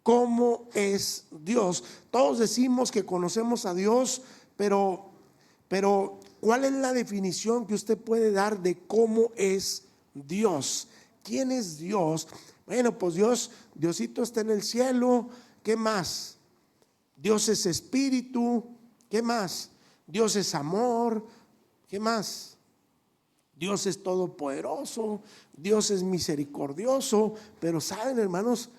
cómo es Dios. Todos decimos que conocemos a Dios, pero ¿cuál es la definición que usted puede dar de cómo es Dios? ¿Quién es Dios? Bueno, pues Diosito está en el cielo. ¿Qué más? Dios es espíritu. ¿Qué más? Dios es amor. ¿Qué más? Dios es todopoderoso. Dios es misericordioso. Pero saben, hermanos,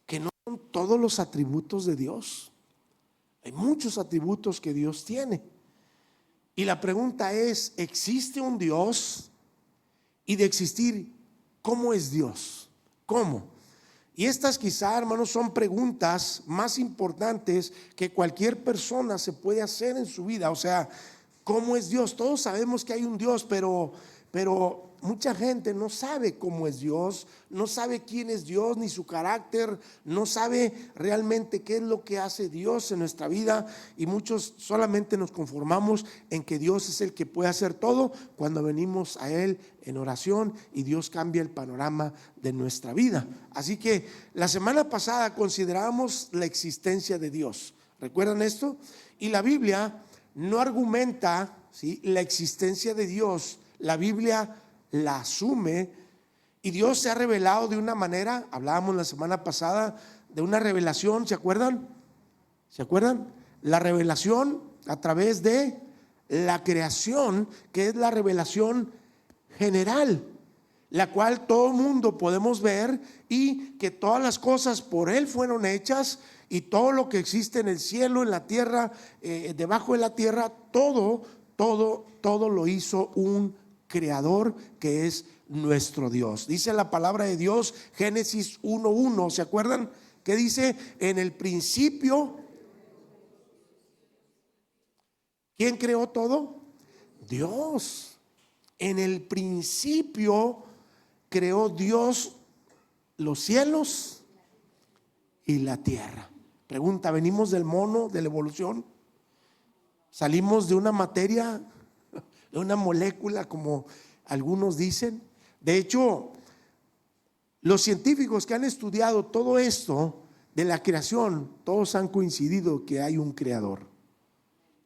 que no son todos los atributos de Dios. Hay muchos atributos que Dios tiene. Y la pregunta es, ¿existe un Dios? Y de existir, ¿cómo es Dios? ¿Cómo? Y estas quizá, hermanos, son preguntas más importantes que cualquier persona se puede hacer en su vida. O sea, ¿cómo es Dios? Todos sabemos que hay un Dios, pero mucha gente no sabe cómo es Dios, no sabe quién es Dios ni su carácter, no sabe realmente qué es lo que hace Dios en nuestra vida, y muchos solamente nos conformamos en que Dios es el que puede hacer todo cuando venimos a Él en oración y Dios cambia el panorama de nuestra vida. Así que la semana pasada considerábamos la existencia de Dios. ¿Recuerdan esto? Y la Biblia no argumenta, ¿sí?, la existencia de Dios. La Biblia la asume, y Dios se ha revelado de una manera. Hablábamos la semana pasada de una revelación, ¿se acuerdan? ¿Se acuerdan? La revelación a través de la creación, que es la revelación general, la cual todo mundo podemos ver, y que todas las cosas por Él fueron hechas, y todo lo que existe en el cielo, en la tierra, debajo de la tierra, todo lo hizo un creador que es nuestro Dios. Dice la palabra de Dios, Génesis 1:1, ¿se acuerdan? ¿Qué dice? En el principio, ¿quién creó todo? Dios. En el principio creó Dios los cielos y la tierra. Pregunta, ¿venimos del mono, de la evolución? ¿Salimos de una materia, de una molécula, como algunos dicen? De hecho, los científicos que han estudiado todo esto de la creación, todos han coincidido que hay un creador.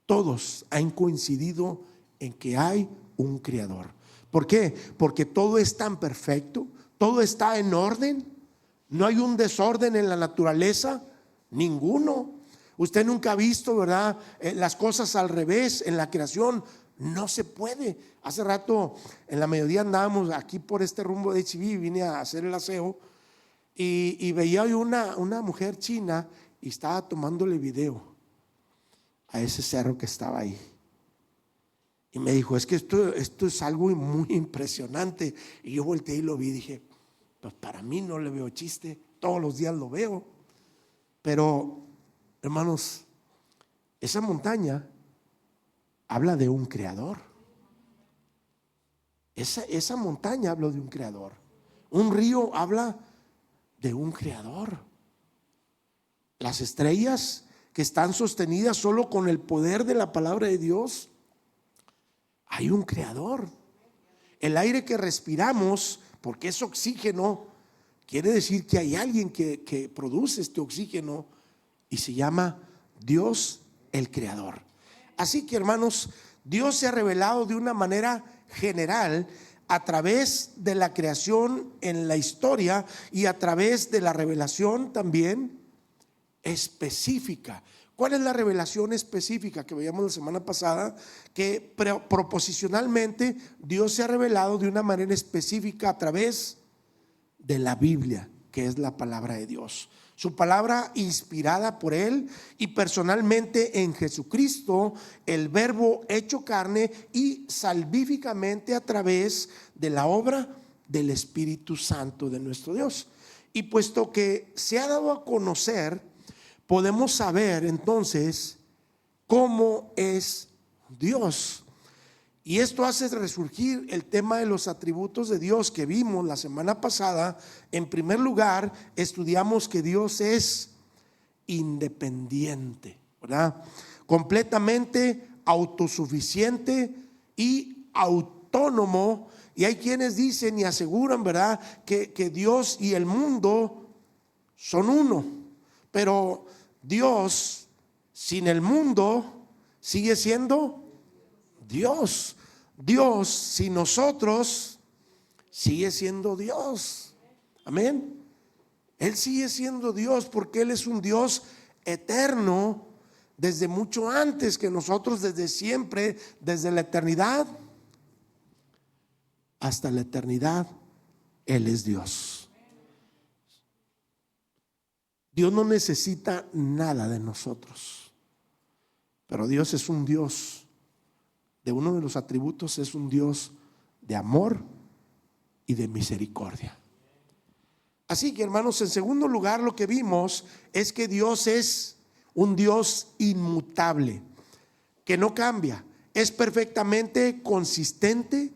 Todos han coincidido en que hay un creador. ¿Por qué? Porque todo es tan perfecto, todo está en orden, no hay un desorden en la naturaleza, ninguno. Usted nunca ha visto, ¿verdad?, las cosas al revés en la creación. No se puede. Hace rato en la mediodía andábamos aquí por este rumbo de HB, vine a hacer el aseo, y veía yo una mujer china, y estaba tomándole video a ese cerro que estaba ahí. Y me dijo, es que esto es algo muy impresionante. Y yo volteé y lo vi y dije, pues para mí no le veo chiste, todos los días lo veo. Pero, hermanos, esa montaña habla de un creador. Esa montaña habla de un creador. Un río habla de un creador. Las estrellas que están sostenidas solo con el poder de la palabra de Dios, hay un creador. El aire que respiramos, porque es oxígeno, quiere decir que hay alguien que produce este oxígeno, y se llama Dios el creador. Así que, hermanos, Dios se ha revelado de una manera general a través de la creación en la historia, y a través de la revelación también específica. ¿Cuál es la revelación específica que veíamos la semana pasada? Que proposicionalmente Dios se ha revelado de una manera específica a través de la Biblia, que es la palabra de Dios. Su palabra inspirada por Él, y personalmente en Jesucristo, el Verbo hecho carne, y salvíficamente a través de la obra del Espíritu Santo de nuestro Dios. Y puesto que se ha dado a conocer, podemos saber entonces cómo es Dios. Y esto hace resurgir el tema de los atributos de Dios que vimos la semana pasada. En primer lugar, estudiamos que Dios es independiente, ¿verdad? Completamente autosuficiente y autónomo. Y hay quienes dicen y aseguran, ¿verdad?, que Dios y el mundo son uno. Pero Dios sin el mundo sigue siendo Dios. Dios sin nosotros sigue siendo Dios. Amén. Él sigue siendo Dios porque Él es un Dios eterno desde mucho antes que nosotros, desde siempre, desde la eternidad hasta la eternidad. Él es Dios. Dios no necesita nada de nosotros, pero Dios es un Dios, de uno de los atributos es un Dios de amor y de misericordia. Así que, hermanos, en segundo lugar, lo que vimos es que Dios es un Dios inmutable, que no cambia, es perfectamente consistente,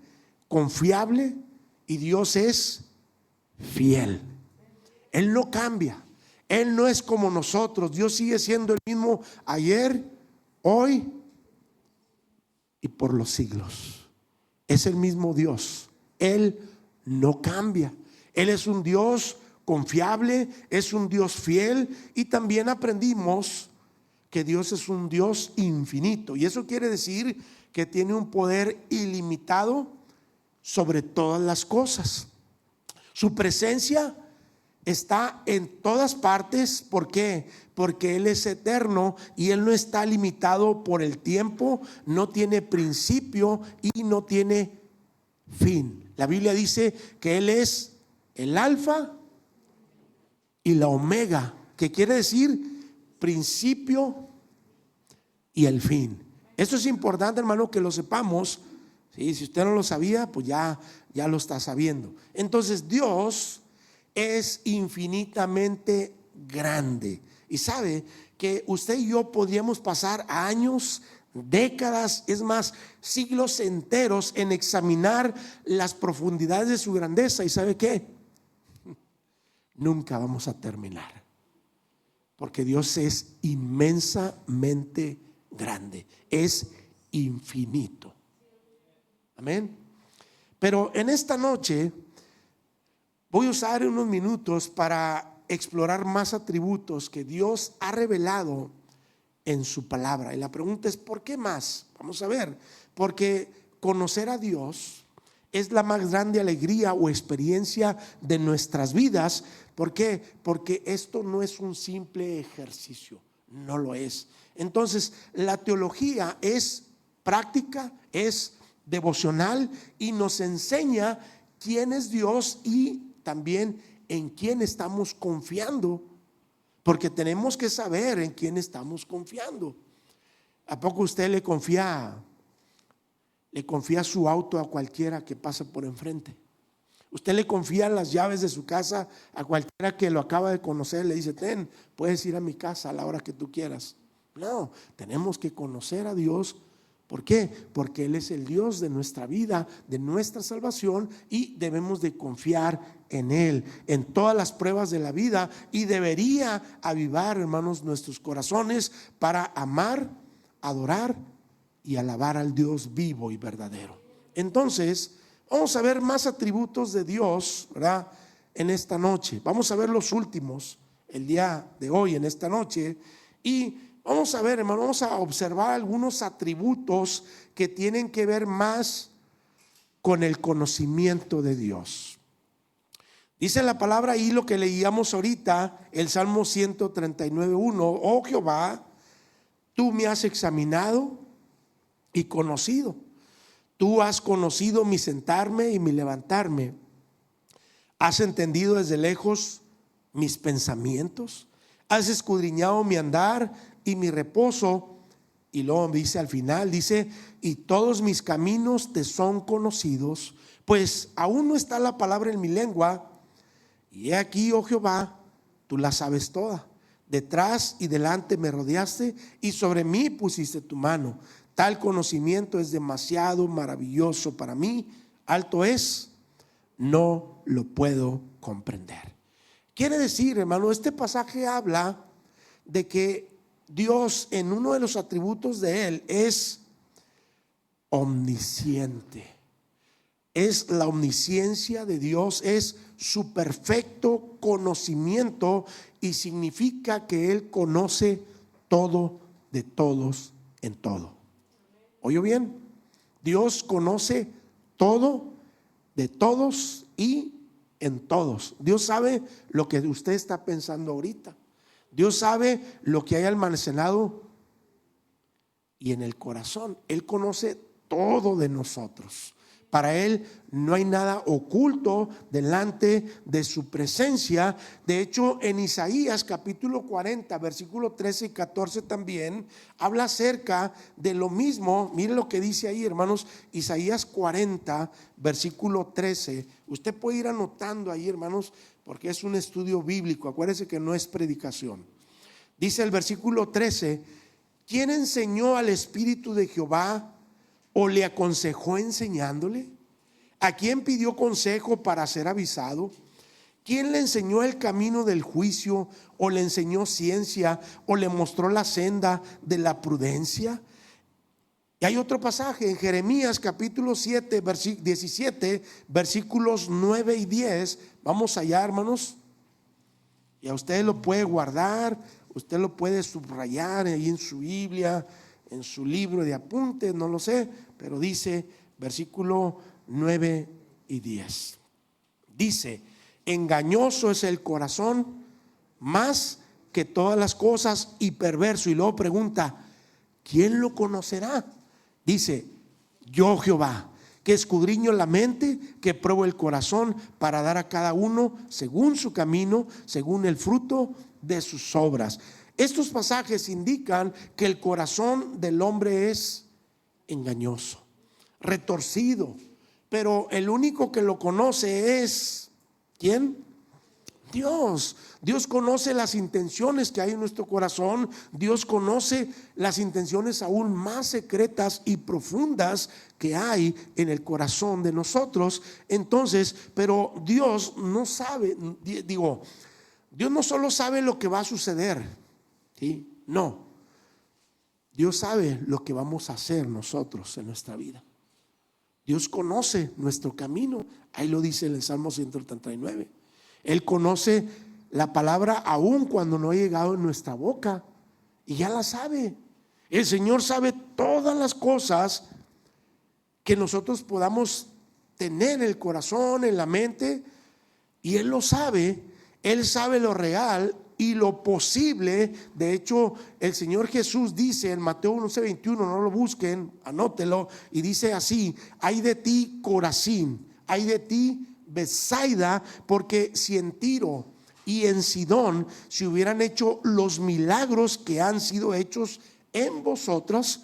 confiable, y Dios es fiel. Él no cambia, Él no es como nosotros. Dios sigue siendo el mismo ayer, hoy y por los siglos. Es el mismo Dios. Él no cambia. Él es un Dios confiable, es un Dios fiel, y también aprendimos que Dios es un Dios infinito, y eso quiere decir que tiene un poder ilimitado sobre todas las cosas. Su presencia está en todas partes. ¿Por qué? Porque Él es eterno y Él no está limitado por el tiempo, no tiene principio y no tiene fin. La Biblia dice que Él es el alfa y la omega, que quiere decir principio y el fin. Esto es importante, hermano, que lo sepamos. ¿Sí? Si usted no lo sabía, pues ya lo está sabiendo. Entonces Dios es infinitamente grande, y sabe que usted y yo podríamos pasar años, décadas, es más, siglos enteros en examinar las profundidades de su grandeza, y ¿sabe qué? Nunca vamos a terminar, porque Dios es inmensamente grande, es infinito. Amén. Pero en esta noche voy a usar unos minutos para explorar más atributos que Dios ha revelado en su palabra. Y la pregunta es, ¿por qué más? Vamos a ver. Porque conocer a Dios es la más grande alegría o experiencia de nuestras vidas. ¿Por qué? Porque esto no es un simple ejercicio, no lo es. Entonces, la teología es práctica, es devocional, y nos enseña quién es Dios y también en quién estamos confiando, porque tenemos que saber en quién estamos confiando. ¿A poco usted le confía su auto a cualquiera que pasa por enfrente? ¿Usted le confía las llaves de su casa a cualquiera que lo acaba de conocer? Le dice, ten, puedes ir a mi casa a la hora que tú quieras. No, tenemos que conocer a Dios. ¿Por qué? Porque Él es el Dios de nuestra vida, de nuestra salvación, y debemos de confiar en Él en todas las pruebas de la vida, y debería avivar, hermanos, nuestros corazones para amar, adorar y alabar al Dios vivo y verdadero. Entonces, vamos a ver más atributos de Dios, ¿verdad? En esta noche. Vamos a ver los últimos el día de hoy, en esta noche, y vamos a ver, hermano, vamos a observar algunos atributos que tienen que ver más con el conocimiento de Dios. Dice la palabra ahí lo que leíamos ahorita, el Salmo 139:1. Oh Jehová, tú me has examinado y conocido. Tú has conocido mi sentarme y mi levantarme. Has entendido desde lejos mis pensamientos. Has escudriñado mi andar y mi reposo. Y luego dice al final, dice, y todos mis caminos te son conocidos, pues aún no está la palabra en mi lengua. Y he aquí, oh Jehová, tú la sabes toda. Detrás y delante me rodeaste y sobre mí pusiste tu mano. Tal conocimiento es demasiado maravilloso para mí. Alto es, no lo puedo comprender. Quiere decir, hermano, este pasaje habla de que Dios, en uno de los atributos de Él, es omnisciente. Es la omnisciencia de Dios, es su perfecto conocimiento, y significa que Él conoce todo de todos en todo. ¿Oyó bien? Dios conoce todo de todos y en todos. Dios sabe lo que usted está pensando ahorita. Dios sabe lo que hay almacenado y en el corazón. Él conoce todo de nosotros. Para Él no hay nada oculto delante de su presencia. De hecho, en Isaías capítulo 40, versículo 13 y 14 también habla acerca de lo mismo. Mire lo que dice ahí, hermanos. Isaías 40, versículo 13. Usted puede ir anotando ahí, hermanos, porque es un estudio bíblico. Acuérdese que no es predicación. Dice el versículo 13: ¿quién enseñó al Espíritu de Jehová o le aconsejó enseñándole? ¿A quién pidió consejo para ser avisado? ¿Quién le enseñó el camino del juicio o le enseñó ciencia o le mostró la senda de la prudencia? Y hay otro pasaje en Jeremías capítulo 7, 17, versículos 9 y 10. Vamos allá, hermanos. Y a usted lo puede guardar, usted lo puede subrayar ahí en su Biblia, en su libro de apuntes, no lo sé, pero dice versículo 9 y 10. Dice: engañoso es el corazón más que todas las cosas y perverso. Y luego pregunta: ¿quién lo conocerá? Dice: yo Jehová, que escudriño la mente, que pruebo el corazón, para dar a cada uno según su camino, según el fruto de sus obras. Estos pasajes indican que el corazón del hombre es engañoso, retorcido, pero el único que lo conoce es ¿quién? Dios. Dios conoce las intenciones que hay en nuestro corazón. Dios conoce las intenciones aún más secretas y profundas que hay en el corazón de nosotros. Entonces, pero Dios no sabe, Dios no solo sabe lo que va a suceder, ¿sí? No, Dios sabe lo que vamos a hacer nosotros en nuestra vida. Dios conoce nuestro camino. Ahí lo dice en el Salmo 139. Él conoce la palabra aún cuando no ha llegado en nuestra boca, y ya la sabe. El Señor sabe todas las cosas que nosotros podamos tener en el corazón, en la mente, y Él lo sabe. Él sabe lo real y lo posible. De hecho, el Señor Jesús dice en Mateo 11:21, no lo busquen, anótelo, y dice así: ay de ti, Corazín, ay de ti, Betsaida, porque si en Tiro y en Sidón se hubieran hecho los milagros que han sido hechos en vosotras,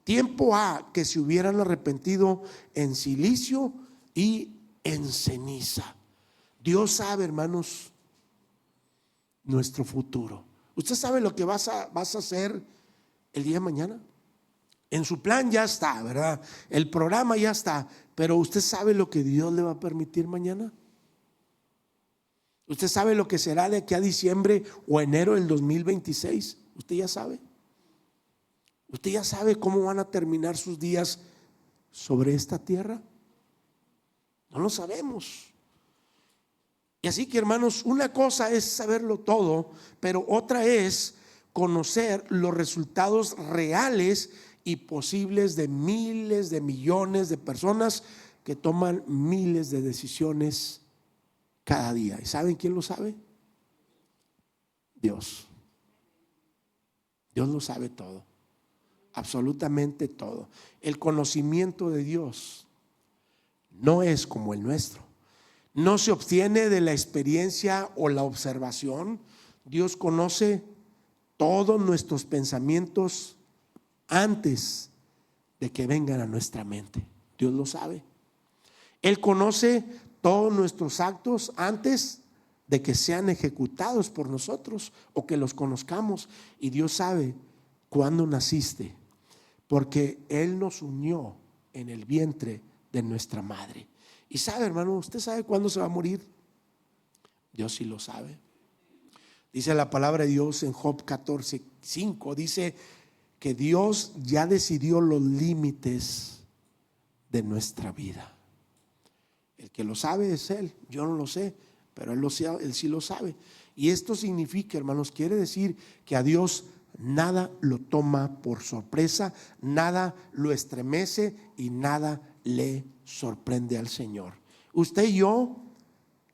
tiempo ha que se hubieran arrepentido en silicio y en ceniza. Dios sabe, hermanos, nuestro futuro. Usted sabe lo que vas a hacer el día de mañana. En su plan ya está, ¿verdad? El programa ya está. Pero usted sabe lo que Dios le va a permitir mañana. Usted sabe lo que será de aquí a diciembre o enero del 2026. Usted ya sabe. Usted ya sabe cómo van a terminar sus días sobre esta tierra. No lo sabemos. Y así que, hermanos, una cosa es saberlo todo, pero otra es conocer los resultados reales y posibles de miles de millones de personas que toman miles de decisiones cada día. ¿Y saben quién lo sabe? Dios. Dios lo sabe todo, absolutamente todo. El conocimiento de Dios no es como el nuestro. No se obtiene de la experiencia o la observación. Dios conoce todos nuestros pensamientos antes de que vengan a nuestra mente. Dios lo sabe. Él conoce todos nuestros actos antes de que sean ejecutados por nosotros o que los conozcamos. Y Dios sabe cuándo naciste, porque Él nos unió en el vientre de nuestra madre. Y sabe, hermano, ¿usted sabe cuándo se va a morir? Dios sí lo sabe. Dice la palabra de Dios en Job 14:5, dice que Dios ya decidió los límites de nuestra vida. El que lo sabe es Él, yo no lo sé. pero Él sí lo sabe. Y esto significa, hermanos, quiere decir que a Dios nada lo toma por sorpresa, nada lo estremece y nada le sorprende al Señor. Usted y yo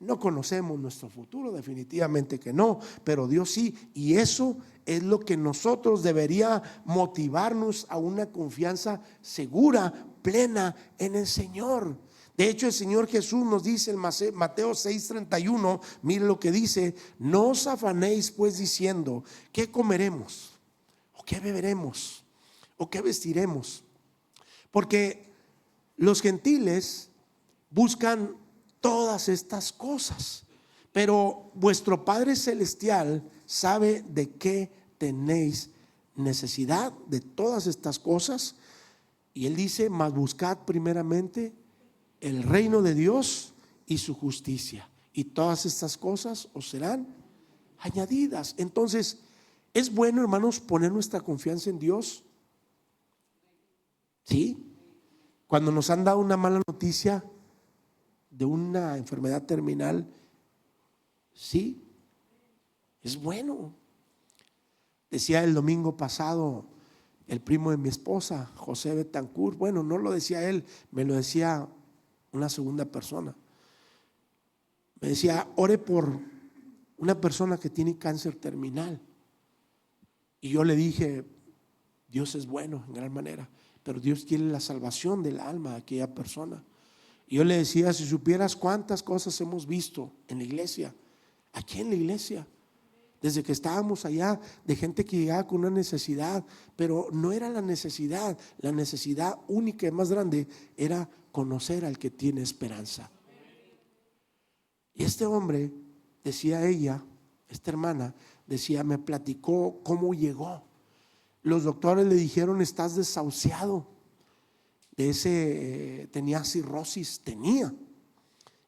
no conocemos nuestro futuro, definitivamente que no, pero Dios sí, y eso es lo que nosotros debería motivarnos a una confianza segura, plena en el Señor. De hecho, el Señor Jesús nos dice en Mateo 6:31, mire lo que dice: no os afanéis pues diciendo, ¿qué comeremos? ¿O qué beberemos? ¿O qué vestiremos? Porque los gentiles buscan todas estas cosas, pero vuestro Padre Celestial sabe de qué tenéis necesidad, de todas estas cosas. Y Él dice: mas buscad primeramente el reino de Dios y su justicia, y todas estas cosas os serán añadidas. Entonces, es bueno, hermanos, poner nuestra confianza en Dios. Sí, cuando nos han dado una mala noticia de una enfermedad terminal, sí, es bueno. Decía el domingo pasado el primo de mi esposa, José Betancourt, bueno, no lo decía él, me lo decía una segunda persona. Me decía: ore por una persona que tiene cáncer terminal. Y yo le dije: Dios es bueno en gran manera, pero Dios quiere la salvación del alma de aquella persona. Y yo le decía: si supieras cuántas cosas hemos visto en la iglesia, aquí en la iglesia, desde que estábamos allá, de gente que llegaba con una necesidad, pero no era la necesidad única y más grande era conocer al que tiene esperanza. Y este hombre, decía ella, esta hermana, decía, me platicó cómo llegó. Los doctores le dijeron: estás desahuciado. Tenía cirrosis,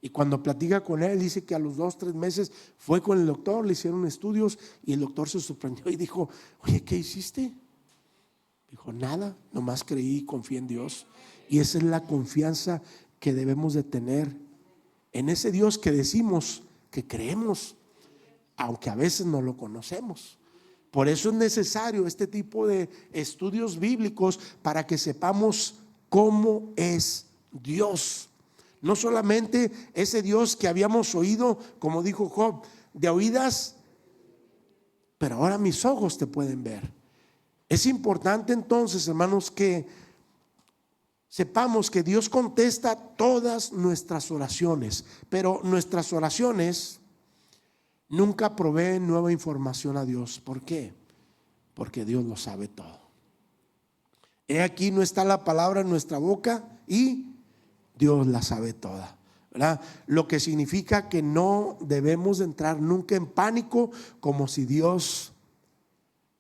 y cuando platica con él, dice que a los 2-3 meses fue con el doctor, le hicieron estudios y el doctor se sorprendió y dijo: oye, ¿qué hiciste? Dijo: nada, nomás creí y confié en Dios. Y esa es la confianza que debemos de tener en ese Dios que decimos que creemos, aunque a veces no lo conocemos. Por eso es necesario este tipo de estudios bíblicos, para que sepamos cómo es Dios. No solamente ese Dios que habíamos oído, como dijo Job, de oídas, pero ahora mis ojos te pueden ver. Es importante entonces, hermanos, que sepamos que Dios contesta todas nuestras oraciones, pero nuestras oraciones nunca proveen nueva información a Dios. ¿Por qué? Porque Dios lo sabe todo. He aquí, no está la palabra en nuestra boca y Dios la sabe toda, ¿verdad? Lo que significa que no debemos de entrar nunca en pánico, como si Dios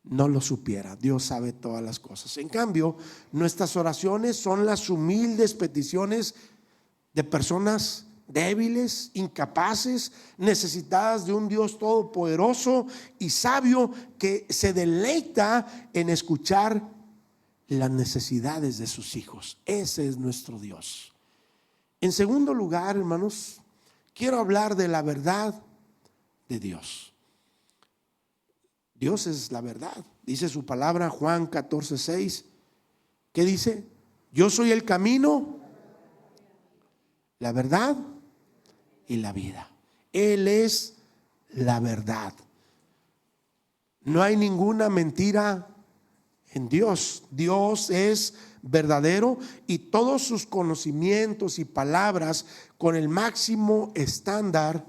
no lo supiera. Dios sabe todas las cosas. En cambio, nuestras oraciones son las humildes peticiones de personas débiles, incapaces, necesitadas de un Dios todopoderoso y sabio, que se deleita en escuchar las necesidades de sus hijos. Ese es nuestro Dios. En segundo lugar, hermanos, quiero hablar de la verdad de Dios. Dios es la verdad. Dice su palabra, Juan 14:6. ¿Qué dice? Yo soy el camino, la verdad y la vida. Él es la verdad. No hay ninguna mentira en Dios. Dios es verdadero, y todos sus conocimientos y palabras con el máximo estándar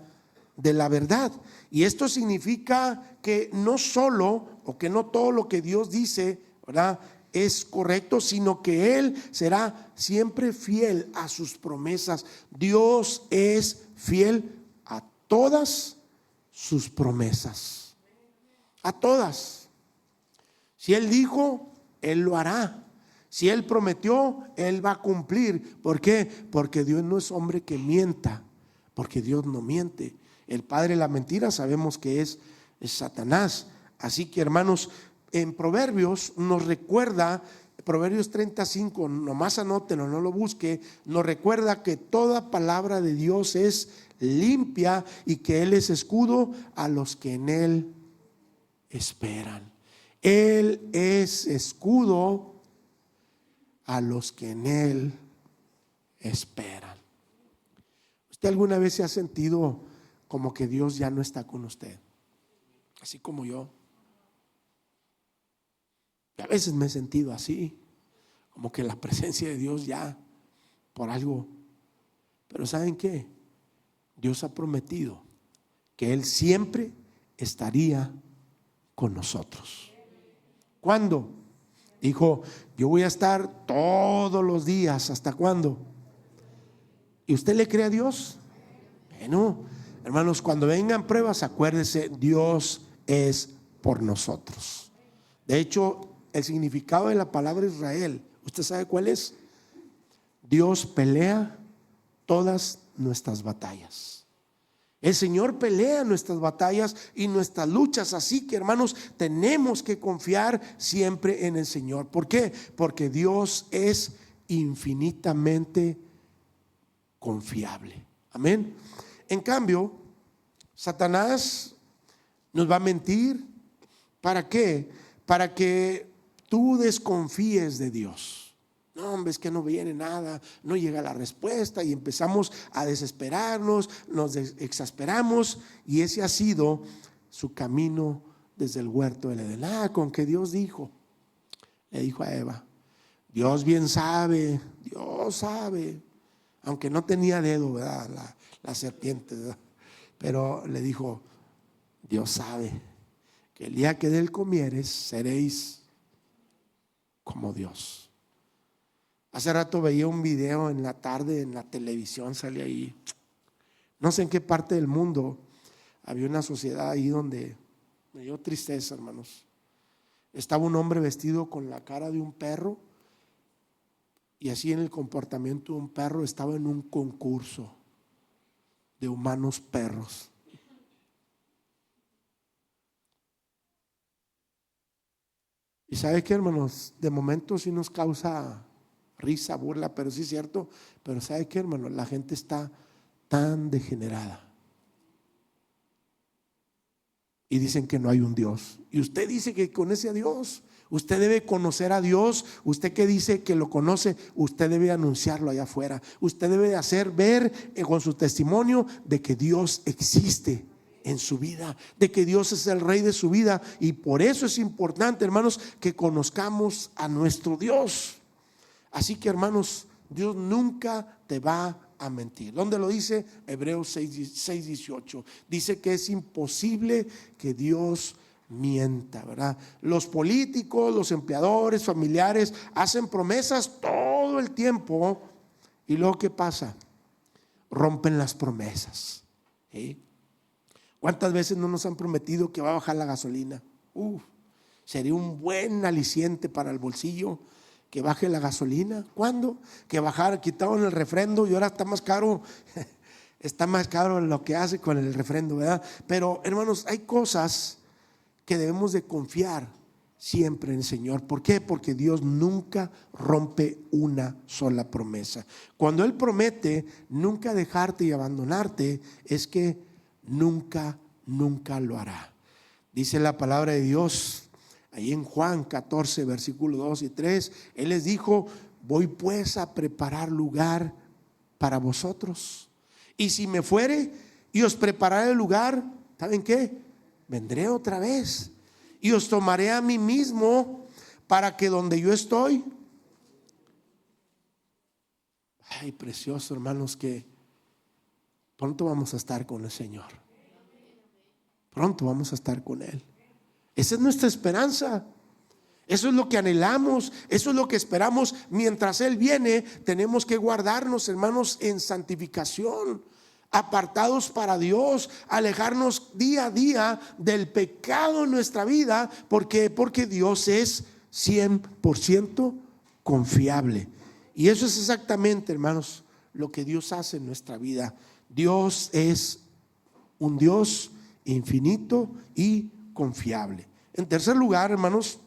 de la verdad. Y esto significa que no solo, o que no todo lo que Dios dice, ¿verdad?, es correcto, sino que Él será siempre fiel a sus promesas. Dios es fiel a todas sus promesas, a todas. Si Él dijo, Él lo hará. Si Él prometió, Él va a cumplir. ¿Por qué? Porque Dios no es hombre que mienta, porque Dios no miente. El padre de la mentira sabemos que es Satanás. Así que, hermanos, en Proverbios nos recuerda, Proverbios 35, nomás anótenlo, no lo busque, nos recuerda que toda palabra de Dios es limpia y que Él es escudo a los que en Él esperan. Él es escudo a los que en Él esperan. ¿Usted alguna vez se ha sentido como que Dios ya no está con usted? Así como yo. Y a veces me he sentido así, como que la presencia de Dios ya por algo. Pero ¿saben qué? Dios ha prometido que Él siempre estaría con nosotros. ¿Cuándo? Dijo, yo voy a estar todos los días. ¿Hasta cuándo? ¿Y usted le cree a Dios? Bueno, hermanos, cuando vengan pruebas, acuérdese, Dios es por nosotros. De hecho, el significado de la palabra Israel, ¿usted sabe cuál es? Dios pelea todas nuestras batallas. El Señor pelea nuestras batallas y nuestras luchas. Así que, hermanos, tenemos que confiar siempre en el Señor. ¿Por qué? Porque Dios es infinitamente confiable. Amén. En cambio, Satanás nos va a mentir. ¿Para qué? Para que tú desconfíes de Dios. No, hombre, es que no viene nada, no llega la respuesta y empezamos a desesperarnos, nos exasperamos, y ese ha sido su camino desde el huerto del Edén. Con que Dios dijo, le dijo a Eva, Dios bien sabe, Dios sabe, aunque no tenía dedo, ¿verdad? La serpiente, ¿verdad? Pero le dijo, Dios sabe que el día que de él comieres seréis como Dios. Hace rato veía un video en la tarde en la televisión, sale ahí, no sé en qué parte del mundo, había una sociedad ahí donde me dio tristeza, hermanos. Estaba un hombre vestido con la cara de un perro, y así en el comportamiento de un perro. Estaba en un concurso de humanos perros. Y sabe que, hermanos, de momento sí nos causa risa, burla, pero sí es cierto. Pero sabe que, hermano, la gente está tan degenerada y dicen que no hay un Dios, y usted dice que conoce a Dios. Usted debe conocer a Dios. Usted que dice que lo conoce, usted debe anunciarlo allá afuera. Usted debe hacer ver con su testimonio de que Dios existe en su vida, de que Dios es el rey de su vida. Y por eso es importante, hermanos, que conozcamos a nuestro Dios. Así que, hermanos, Dios nunca te va a mentir. ¿Dónde lo dice? Hebreos 6:18. Dice que es imposible que Dios mienta, ¿verdad? Los políticos, los empleadores, familiares hacen promesas todo el tiempo, y luego ¿qué pasa? Rompen las promesas. ¿Sí? ¿Cuántas veces no nos han prometido que va a bajar la gasolina? Sería un buen aliciente para el bolsillo que baje la gasolina. ¿Cuándo? Que bajara, quitaron el refrendo y ahora está más caro. Está más caro lo que hace con el refrendo, ¿verdad? Pero, hermanos, hay cosas que debemos de confiar siempre en el Señor. ¿Por qué? Porque Dios nunca rompe una sola promesa. Cuando Él promete nunca dejarte y abandonarte, es que nunca lo hará. Dice la palabra de Dios ahí en Juan 14, versículo 2 y 3. Él les dijo: voy pues a preparar lugar para vosotros, y si me fuere y os prepararé el lugar, ¿saben qué? Vendré otra vez y os tomaré a mí mismo, para que donde yo estoy. Ay, precioso, hermanos, que pronto vamos a estar con el Señor. Pronto vamos a estar con Él. Esa es nuestra esperanza. Eso es lo que anhelamos, eso es lo que esperamos. Mientras Él viene, tenemos que guardarnos, hermanos, en santificación, apartados para Dios, alejarnos día a día del pecado en nuestra vida. ¿Por qué? Porque Dios es 100% confiable. Y eso es exactamente, hermanos, lo que Dios hace en nuestra vida. Dios es un Dios infinito y confiable. En tercer lugar, hermanos,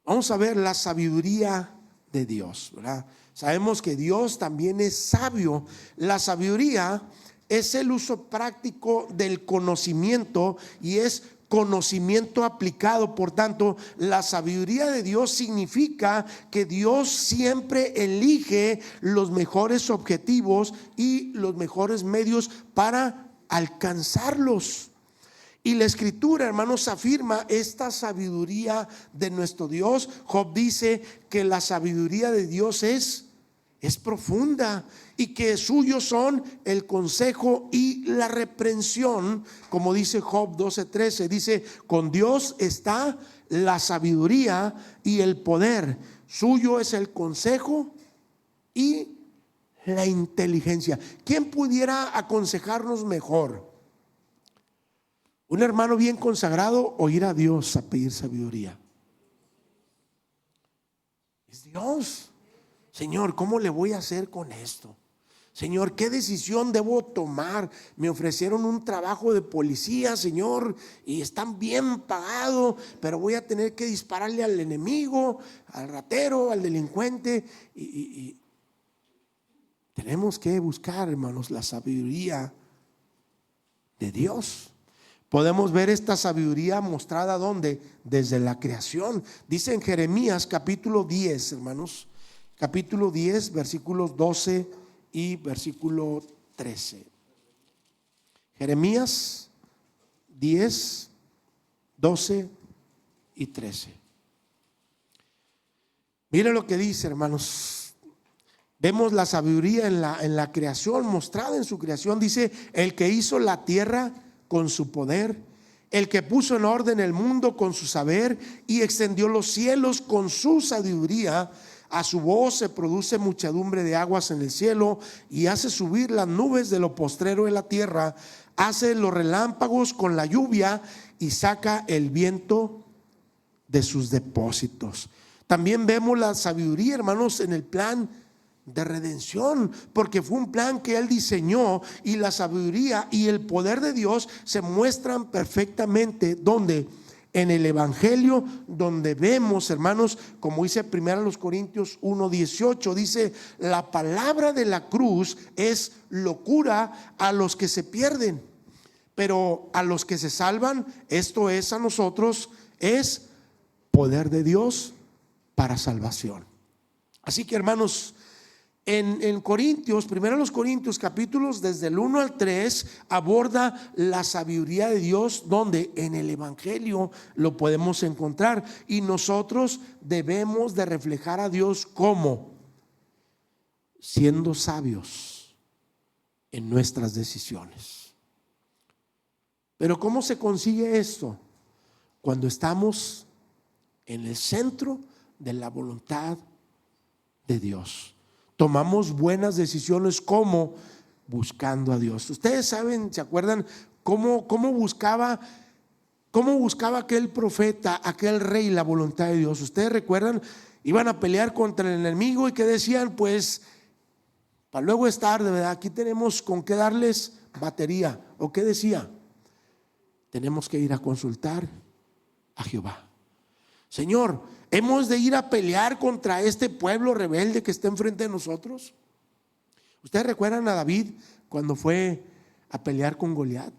vamos a ver la sabiduría de Dios, ¿verdad? Sabemos que Dios también es sabio. La sabiduría es el uso práctico del conocimiento y es conocimiento aplicado. Por tanto, la sabiduría de Dios significa que Dios siempre elige los mejores objetivos y los mejores medios para alcanzarlos. Y la escritura, hermanos, afirma esta sabiduría de nuestro Dios. Job dice que la sabiduría de Dios es profunda y que suyos son el consejo y la reprensión, como dice Job 12:13. Dice: con Dios está la sabiduría y el poder, suyo es el consejo y la inteligencia. ¿Quién pudiera aconsejarnos mejor? ¿Un hermano bien consagrado o ir a Dios a pedir sabiduría? Es Dios. Señor, ¿cómo le voy a hacer con esto? Señor, ¿qué decisión debo tomar? Me ofrecieron un trabajo de policía, Señor, y están bien pagados, pero voy a tener que dispararle al enemigo, al ratero, al delincuente. Y tenemos que buscar, hermanos, la sabiduría de Dios. Podemos ver esta sabiduría mostrada ¿dónde? Desde la creación. Dice en Jeremías capítulo 10, hermanos, capítulo 10, versículos 12 y versículo 13. Jeremías 10, 12 y 13. Miren lo que dice, hermanos. Vemos la sabiduría en la creación, mostrada en su creación. Dice: el que hizo la tierra con su poder, el que puso en orden el mundo con su saber y extendió los cielos con su sabiduría. A su voz se produce muchedumbre de aguas en el cielo y hace subir las nubes de lo postrero de la tierra. Hace los relámpagos con la lluvia y saca el viento de sus depósitos. También vemos la sabiduría, hermanos, en el plan de redención, porque fue un plan que Él diseñó, y la sabiduría y el poder de Dios se muestran perfectamente donde en el Evangelio, donde vemos, hermanos, como dice 1 Corintios 1:18, dice: la palabra de la cruz es locura a los que se pierden, pero a los que se salvan, esto es a nosotros, es poder de Dios para salvación. Así que, hermanos, en Corintios, 1 Corintios capítulos desde el 1 al 3 aborda la sabiduría de Dios, donde en el Evangelio lo podemos encontrar, y nosotros debemos de reflejar a Dios como siendo sabios en nuestras decisiones. Pero ¿cómo se consigue esto? Cuando estamos en el centro de la voluntad de Dios. Tomamos buenas decisiones, como buscando a Dios. Ustedes saben, ¿se acuerdan cómo buscaba aquel profeta, aquel rey, la voluntad de Dios? Ustedes recuerdan, iban a pelear contra el enemigo y que decían: pues para luego es tarde, ¿verdad? Aquí tenemos con qué darles batería. ¿O qué decía? Tenemos que ir a consultar a Jehová. Señor, ¿hemos de ir a pelear contra este pueblo rebelde que está enfrente de nosotros? ¿Ustedes recuerdan a David cuando fue a pelear con Goliat?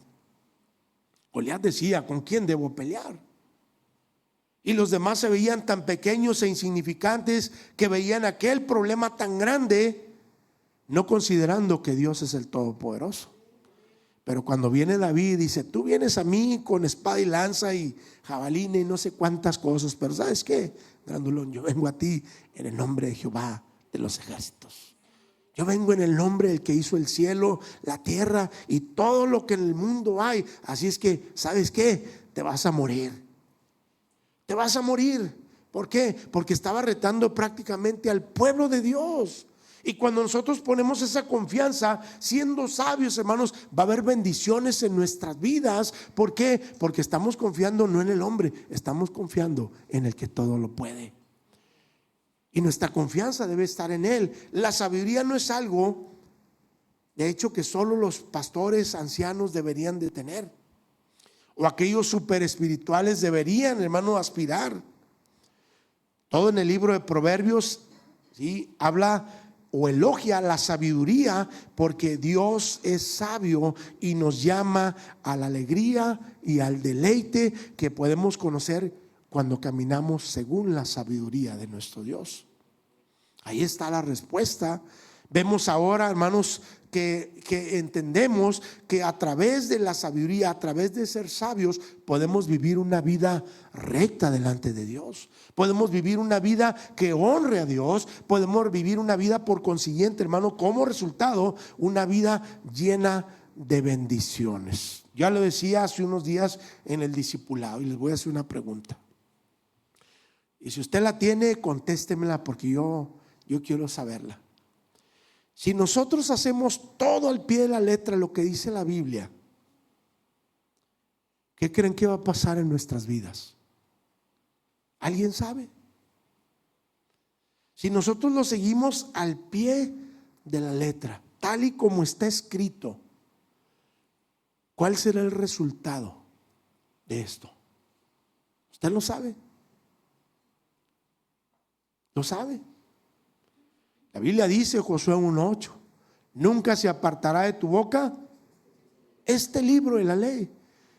Goliat decía: ¿con quién debo pelear? Y los demás se veían tan pequeños e insignificantes que veían aquel problema tan grande, no considerando que Dios es el Todopoderoso. Pero cuando viene David, dice: tú vienes a mí con espada y lanza y jabalina y no sé cuántas cosas, pero ¿sabes qué, grandulón? Yo vengo a ti en el nombre de Jehová de los ejércitos. Yo vengo en el nombre del que hizo el cielo, la tierra y todo lo que en el mundo hay. Así es que, ¿sabes qué? Te vas a morir. Te vas a morir. ¿Por qué? Porque estaba retando prácticamente al pueblo de Dios. Y cuando nosotros ponemos esa confianza, siendo sabios, hermanos, va a haber bendiciones en nuestras vidas. ¿Por qué? Porque estamos confiando no en el hombre, estamos confiando en el que todo lo puede. Y nuestra confianza debe estar en Él. La sabiduría no es algo, de hecho, que solo los pastores ancianos deberían de tener, o aquellos super espirituales deberían, hermano, aspirar. Todo en el libro de Proverbios, ¿sí?, habla o elogia la sabiduría, porque Dios es sabio y nos llama a la alegría y al deleite que podemos conocer cuando caminamos según la sabiduría de nuestro Dios. Ahí está la respuesta. Vemos ahora, hermanos, que entendemos que a través de la sabiduría, a través de ser sabios, podemos vivir una vida recta delante de Dios. Podemos vivir una vida que honre a Dios. Podemos vivir una vida, por consiguiente, hermano, como resultado, una vida llena de bendiciones. Ya lo decía hace unos días en el discipulado, y les voy a hacer una pregunta. Y si usted la tiene, contéstemela, porque yo quiero saberla. Si nosotros hacemos todo al pie de la letra lo que dice la Biblia, ¿qué creen que va a pasar en nuestras vidas? ¿Alguien sabe? Si nosotros lo seguimos al pie de la letra, tal y como está escrito, ¿cuál será el resultado de esto? ¿Usted lo sabe? ¿Lo sabe? La Biblia dice, Josué 1:8, nunca se apartará de tu boca este libro de la ley,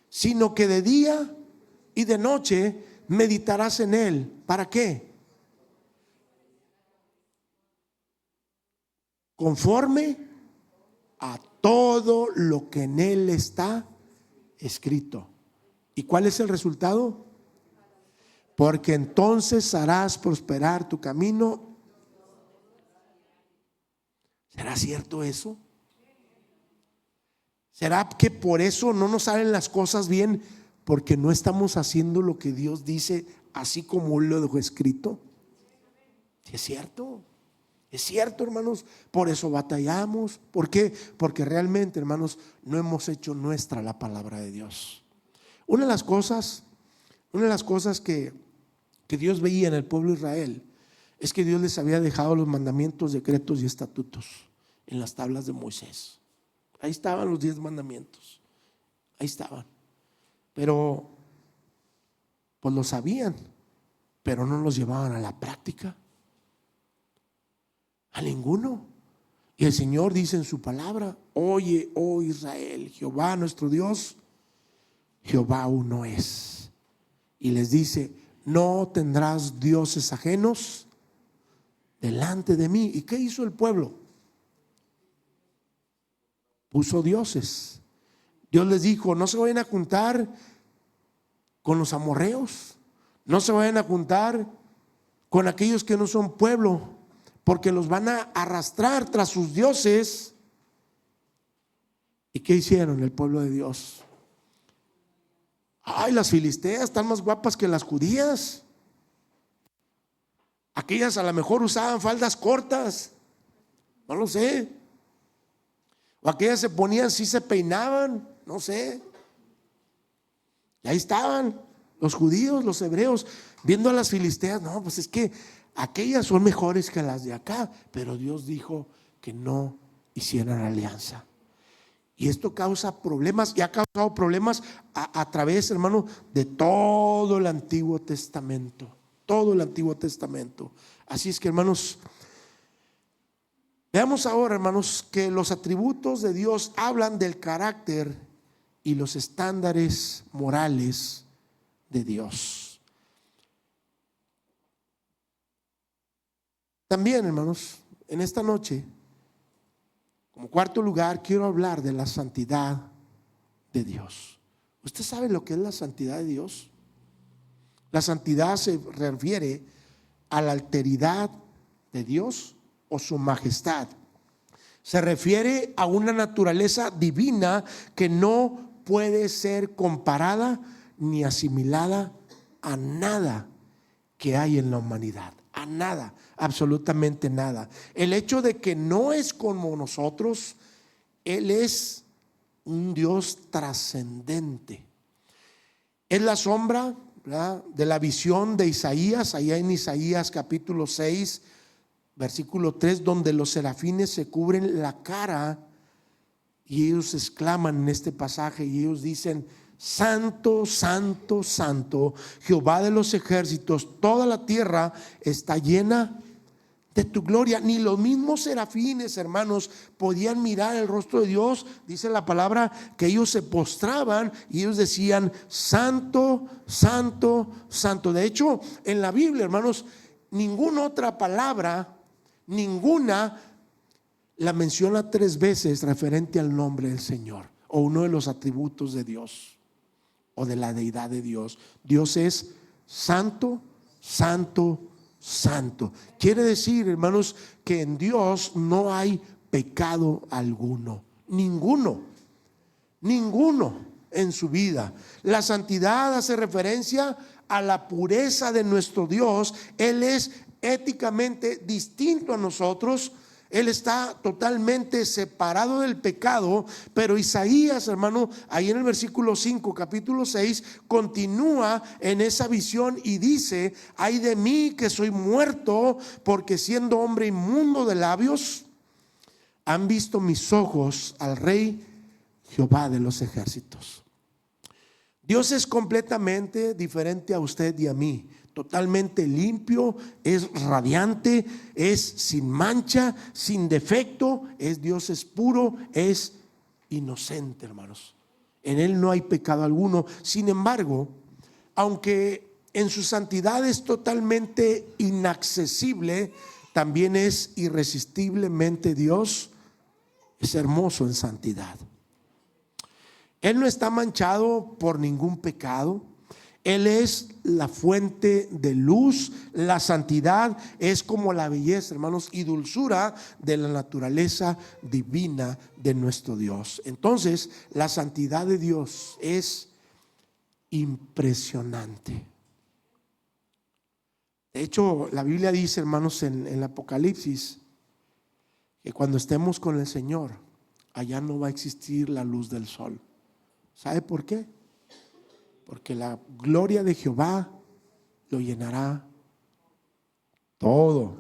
sino que de día y de noche meditarás en él. ¿Para qué? Conforme a todo lo que en él está escrito. ¿Y cuál es el resultado? Porque entonces harás prosperar tu camino. ¿Será cierto eso? ¿Será que por eso no nos salen las cosas bien? Porque no estamos haciendo lo que Dios dice así como lo dejó escrito. ¿Sí es cierto? Es cierto, hermanos. Por eso batallamos. ¿Por qué? Porque realmente, hermanos, no hemos hecho nuestra la palabra de Dios. Una de las cosas que Dios veía en el pueblo de Israel es que Dios les había dejado los mandamientos, decretos y estatutos en las tablas de Moisés. Ahí estaban los 10 mandamientos. Ahí estaban. Pero pues lo sabían, pero no los llevaban a la práctica. A ninguno. Y el Señor dice en su palabra: oye, oh Israel, Jehová nuestro Dios, Jehová uno es. Y les dice: no tendrás dioses ajenos delante de mí. ¿Y qué hizo el pueblo? Puso dioses. Dios les dijo: no se vayan a juntar con los amorreos, no se vayan a juntar con aquellos que no son pueblo, porque los van a arrastrar tras sus dioses. ¿Y qué hicieron el pueblo de Dios? Ay, las filisteas están más guapas que las judías. Aquellas a lo mejor usaban faldas cortas, no lo sé. O aquellas se ponían, sí se peinaban, no sé. Y ahí estaban los judíos, los hebreos, viendo a las filisteas. No, pues es que aquellas son mejores que las de acá. Pero Dios dijo que no hicieran alianza. Y esto causa problemas, y ha causado problemas a través, hermano, de todo el Antiguo Testamento. Todo el Antiguo Testamento. Así es que, hermanos, veamos ahora, hermanos, que los atributos de Dios hablan del carácter y los estándares morales de Dios. También, hermanos, en esta noche, como cuarto lugar, quiero hablar de la santidad de Dios. ¿Usted sabe lo que es la santidad de Dios? La santidad se refiere a la alteridad de Dios o su majestad. Se refiere a una naturaleza divina que no puede ser comparada ni asimilada a nada que hay en la humanidad. A nada, absolutamente nada. El hecho de que no es como nosotros, Él es un Dios trascendente. Es la sombra, ¿verdad?, de la visión de Isaías, allá en Isaías capítulo 6, versículo 3, donde los serafines se cubren la cara y ellos exclaman en este pasaje y ellos dicen: santo, santo, santo, Jehová de los ejércitos, toda la tierra está llena de tu gloria. Ni los mismos serafines, hermanos, podían mirar el rostro de Dios. Dice la palabra que ellos se postraban y ellos decían: santo, santo, santo. De hecho, en la Biblia, hermanos, ninguna otra palabra, ninguna, la menciona 3 veces referente al nombre del Señor o uno de los atributos de Dios o de la deidad de Dios. Dios es santo, santo, santo. Quiere decir, hermanos, que en Dios no hay pecado alguno, ninguno en su vida. La santidad hace referencia a la pureza de nuestro Dios. Él es éticamente distinto a nosotros. Él está totalmente separado del pecado. Pero Isaías, hermano, ahí en el versículo 5, capítulo 6, continúa en esa visión y dice: ay de mí que soy muerto, porque siendo hombre inmundo de labios, han visto mis ojos al Rey Jehová de los ejércitos. Dios es completamente diferente a usted y a mí. Totalmente limpio, es radiante, es sin mancha, sin defecto. Dios es puro, es inocente, hermanos. En Él no hay pecado alguno. Sin embargo, aunque en su santidad es totalmente inaccesible, también es irresistiblemente Dios. Es hermoso en santidad. Él no está manchado por ningún pecado. Él es la fuente de luz. La santidad es como la belleza, hermanos, y dulzura de la naturaleza divina de nuestro Dios. Entonces, la santidad de Dios es impresionante. De hecho, la Biblia dice, hermanos, en el Apocalipsis, que cuando estemos con el Señor, allá no va a existir la luz del sol. ¿Sabe por qué? Porque la gloria de Jehová lo llenará todo.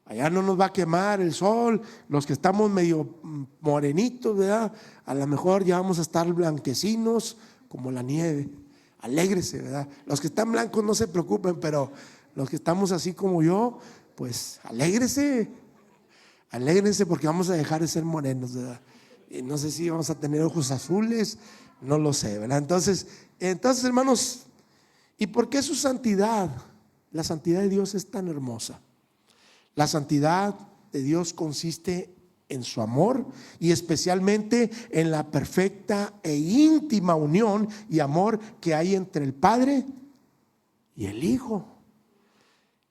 Allá no nos va a quemar el sol. Los que estamos medio morenitos, ¿verdad? A lo mejor ya vamos a estar blanquecinos como la nieve. Alégrese, ¿verdad? Los que están blancos no se preocupen, pero los que estamos así como yo, pues alégrese. Alégrense, porque vamos a dejar de ser morenos, ¿verdad? Y no sé si vamos a tener ojos azules, no lo sé, ¿verdad? Entonces, hermanos, ¿y por qué su santidad? La santidad de Dios es tan hermosa. La santidad de Dios consiste en su amor y especialmente en la perfecta e íntima unión y amor que hay entre el Padre y el Hijo.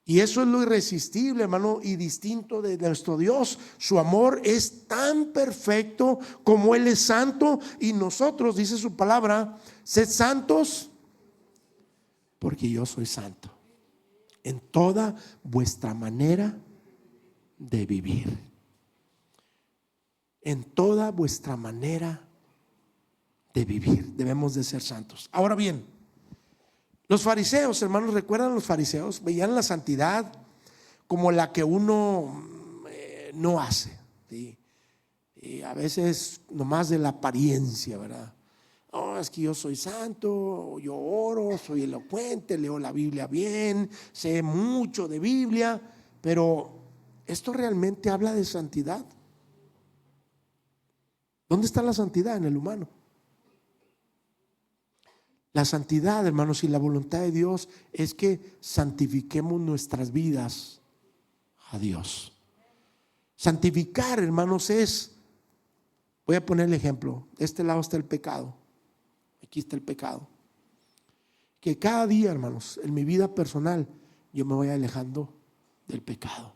Y eso es lo irresistible, hermano, y distinto de nuestro Dios. Su amor es tan perfecto como Él es santo. Y nosotros, dice su palabra: sed santos porque yo soy santo, en toda vuestra manera de vivir. En toda vuestra manera de vivir debemos de ser santos. Ahora bien, los fariseos, hermanos, ¿recuerdan los fariseos? Veían la santidad como la que uno no hace, ¿sí? Y a veces nomás de la apariencia, ¿verdad? Oh, es que yo soy santo, yo oro, soy elocuente, leo la Biblia bien, sé mucho de Biblia. Pero ¿esto realmente habla de santidad? ¿Dónde está la santidad en el humano? La santidad, hermanos, y la voluntad de Dios es que santifiquemos nuestras vidas a Dios. Santificar, hermanos, voy a poner el ejemplo. De este lado está el pecado. Aquí está el pecado. Que cada día, hermanos, en mi vida personal, yo me voy alejando del pecado.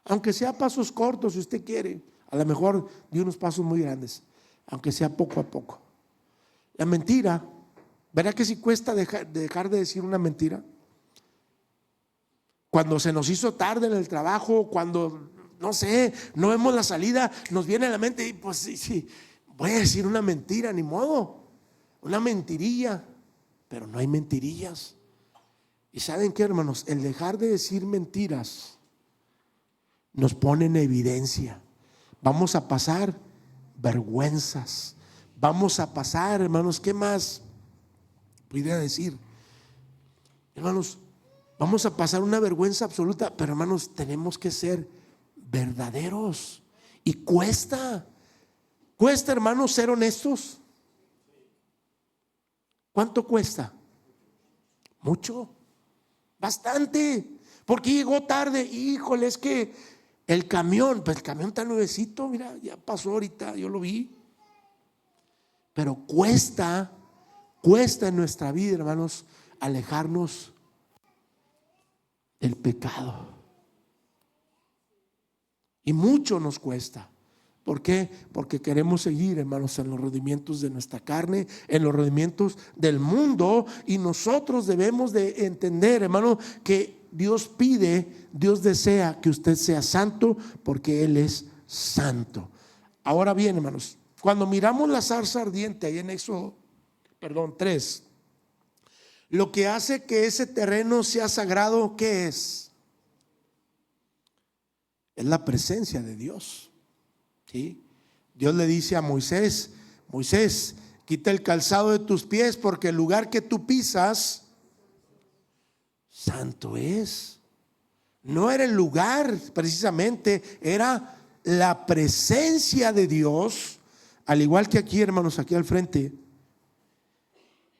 Aunque sea pasos cortos, si usted quiere. A lo mejor de unos pasos muy grandes. Aunque sea poco a poco. La mentira, ¿verdad que si cuesta dejar de decir una mentira? Cuando se nos hizo tarde en el trabajo, cuando, no sé, no vemos la salida, nos viene a la mente y pues sí, voy a decir una mentira, ni modo, una mentirilla. Pero no hay mentirillas. ¿Y saben qué, hermanos? El dejar de decir mentiras nos pone en evidencia. Vamos a pasar vergüenzas. Vamos a pasar, hermanos, ¿qué más pudiera decir? Hermanos, Vamos a pasar una vergüenza absoluta, pero hermanos, tenemos que ser verdaderos. Y cuesta hermanos ser honestos. ¿Cuánto cuesta? Mucho, bastante. Porque llegó tarde, híjole, es que el camión, pues el camión está nuevecito, mira, ya pasó ahorita, yo lo vi. Pero cuesta en nuestra vida, hermanos, alejarnos del pecado. Y mucho nos cuesta. ¿Por qué? Porque queremos seguir, hermanos, en los rendimientos de nuestra carne, en los rendimientos del mundo. Y nosotros debemos de entender, hermano, que Dios pide, Dios desea que usted sea santo, porque Él es santo. Ahora bien, hermanos, cuando miramos la zarza ardiente ahí en Éxodo 3, lo que hace que ese terreno sea sagrado, ¿qué es? Es la presencia de Dios. ¿Sí? Dios le dice a Moisés: Moisés, quita el calzado de tus pies, porque el lugar que tú pisas santo es. No era el lugar precisamente, era la presencia de Dios. Al igual que aquí, hermanos, aquí al frente,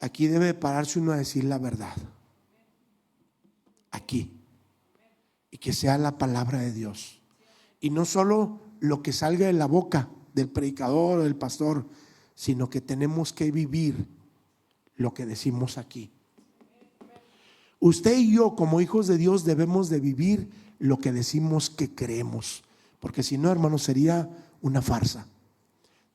aquí debe pararse uno a decir la verdad. Aquí. Y que sea la palabra de Dios. Y no solo lo que salga de la boca del predicador o del pastor, sino que tenemos que vivir lo que decimos aquí. Usted y yo, como hijos de Dios, debemos de vivir lo que decimos que creemos, porque si no, hermanos, sería una farsa.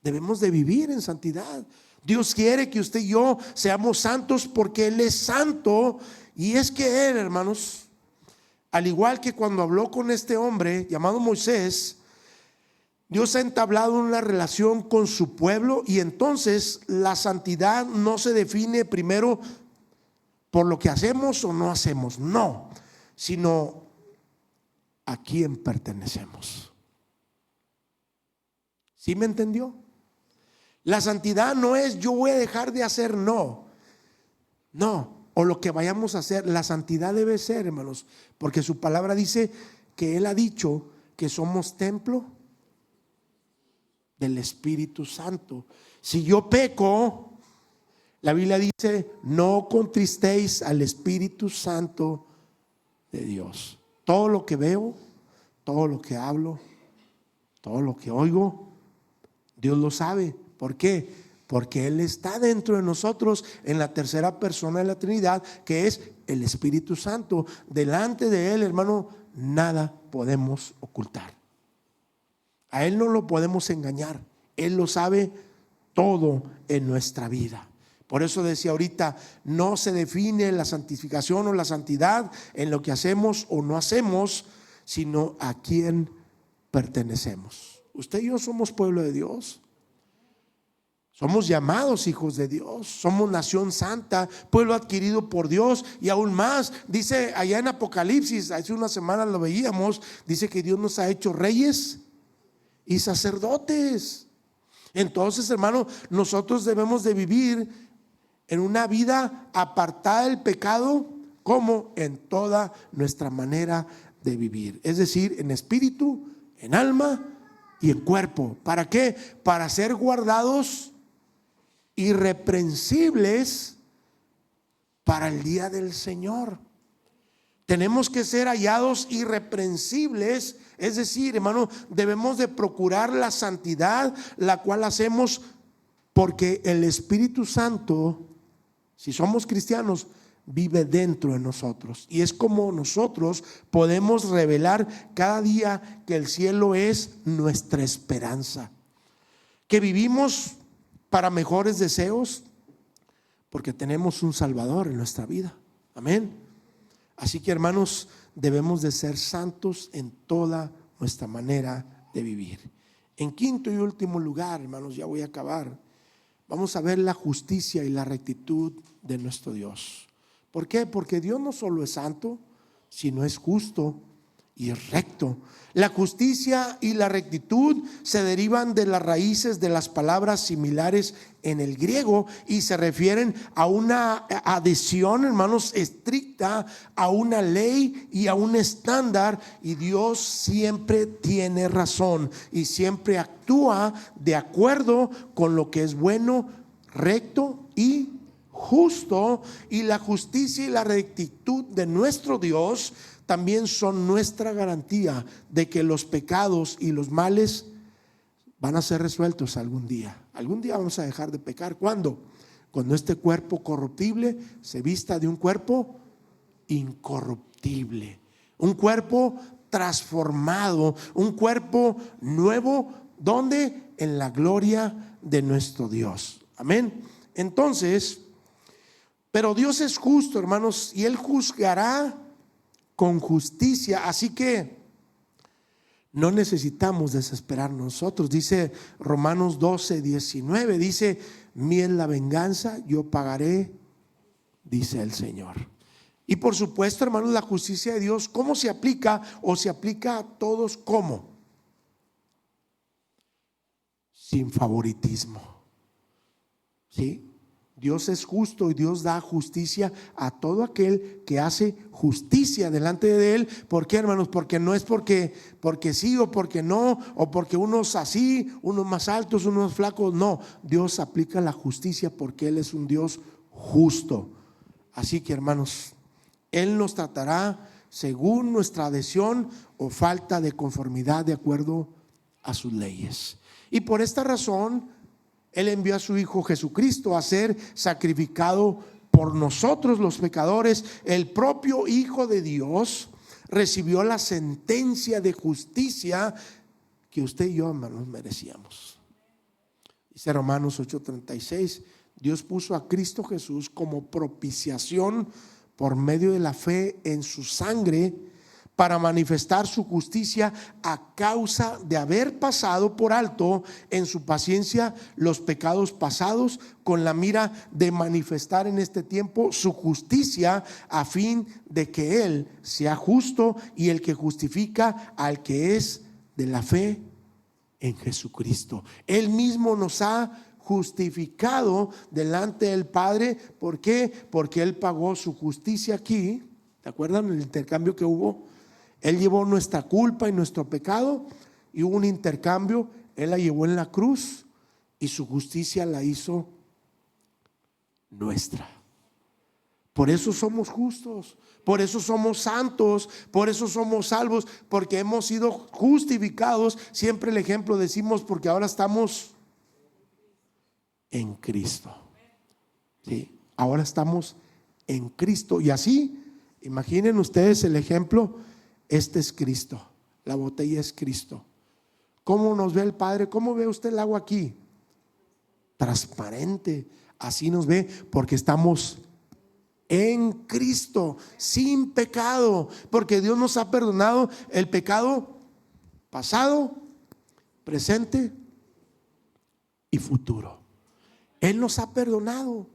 Debemos de vivir en santidad. Dios quiere que usted y yo seamos santos, porque Él es santo. Y es que Él, hermanos, al igual que cuando habló con este hombre llamado Moisés, Dios ha entablado una relación con su pueblo. Y entonces la santidad no se define primero por lo que hacemos o no hacemos, no, sino a quién pertenecemos. ¿Sí me entendió? La santidad no es yo voy a dejar de hacer, no, o lo que vayamos a hacer. La santidad debe ser, hermanos, porque su palabra dice que Él ha dicho que somos templo del Espíritu Santo. Si yo peco, la Biblia dice: no contristéis al Espíritu Santo de Dios. Todo lo que veo, todo lo que hablo, todo lo que oigo, Dios lo sabe. ¿Por qué? Porque Él está dentro de nosotros, en la tercera persona de la Trinidad, que es el Espíritu Santo. Delante de Él, hermano, nada podemos ocultar. A Él no lo podemos engañar. Él lo sabe todo en nuestra vida. Por eso decía ahorita, no se define la santificación o la santidad en lo que hacemos o no hacemos, sino a quién pertenecemos. Usted y yo somos pueblo de Dios. Somos llamados hijos de Dios. Somos nación santa, pueblo adquirido por Dios. Y aún más, dice allá en Apocalipsis, hace una semana lo veíamos, dice que Dios nos ha hecho reyes y sacerdotes. Entonces, hermano, nosotros debemos de vivir en una vida apartada del pecado, como en toda nuestra manera de vivir. Es decir, en espíritu, en alma y en cuerpo. ¿Para qué? Para ser guardados irreprensibles para el día del Señor. Tenemos que ser hallados irreprensibles. Es decir, hermano, debemos de procurar la santidad, la cual hacemos porque el Espíritu Santo, si somos cristianos, vive dentro de nosotros. Y es como nosotros podemos revelar cada día que el cielo es nuestra esperanza, que vivimos para mejores deseos, porque tenemos un Salvador en nuestra vida. Amén. Así que, hermanos, debemos de ser santos en toda nuestra manera de vivir. En quinto y último lugar, hermanos, ya voy a acabar, vamos a ver la justicia y la rectitud de nuestro Dios. ¿Por qué? Porque Dios no solo es santo, sino es justo y recto. La justicia y la rectitud se derivan de las raíces de las palabras similares en el griego y se refieren a una adhesión, hermanos, estricta a una ley y a un estándar. Y Dios siempre tiene razón y siempre actúa de acuerdo con lo que es bueno, recto y justo. Y la justicia y la rectitud de nuestro Dios también son nuestra garantía de que los pecados y los males van a ser resueltos algún día. Algún día vamos a dejar de pecar. ¿Cuándo? Cuando este cuerpo corruptible se vista de un cuerpo incorruptible, un cuerpo transformado, un cuerpo nuevo. ¿Dónde? En la gloria de nuestro Dios. Amén. Entonces, pero Dios es justo, hermanos, y Él juzgará con justicia. Así que no necesitamos desesperar nosotros. Dice Romanos 12:19, dice: mía es la venganza, yo pagaré, dice el Señor. Y por supuesto, hermanos, la justicia de Dios, ¿cómo se aplica? O se aplica a todos, ¿cómo? Sin favoritismo. ¿Sí? Dios es justo y Dios da justicia a todo aquel que hace justicia delante de Él. ¿Por qué, hermanos? Porque no es porque sí o porque no, o porque unos así, unos más altos, unos flacos. No, Dios aplica la justicia porque Él es un Dios justo. Así que, hermanos, Él nos tratará según nuestra adhesión o falta de conformidad de acuerdo a sus leyes. Y por esta razón Él envió a su Hijo Jesucristo a ser sacrificado por nosotros los pecadores. El propio Hijo de Dios recibió la sentencia de justicia que usted y yo, hermanos, merecíamos. Dice Romanos 8:36, Dios puso a Cristo Jesús como propiciación por medio de la fe en su sangre, para manifestar su justicia a causa de haber pasado por alto en su paciencia los pecados pasados, con la mira de manifestar en este tiempo su justicia, a fin de que Él sea justo y el que justifica al que es de la fe en Jesucristo. Él mismo nos ha justificado delante del Padre. ¿Por qué? Porque Él pagó su justicia aquí. ¿Te acuerdan el intercambio que hubo? Él llevó nuestra culpa y nuestro pecado y hubo un intercambio. Él la llevó en la cruz y su justicia la hizo nuestra. Por eso somos justos, por eso somos santos, por eso somos salvos, porque hemos sido justificados. Siempre el ejemplo decimos, porque ahora estamos en Cristo. ¿Sí? Ahora estamos en Cristo. Y así, imaginen ustedes el ejemplo. Este es Cristo, la botella es Cristo. ¿Cómo nos ve el Padre? ¿Cómo ve usted el agua aquí? Transparente. Así nos ve porque estamos en Cristo, sin pecado, porque Dios nos ha perdonado el pecado pasado, presente y futuro. Él nos ha perdonado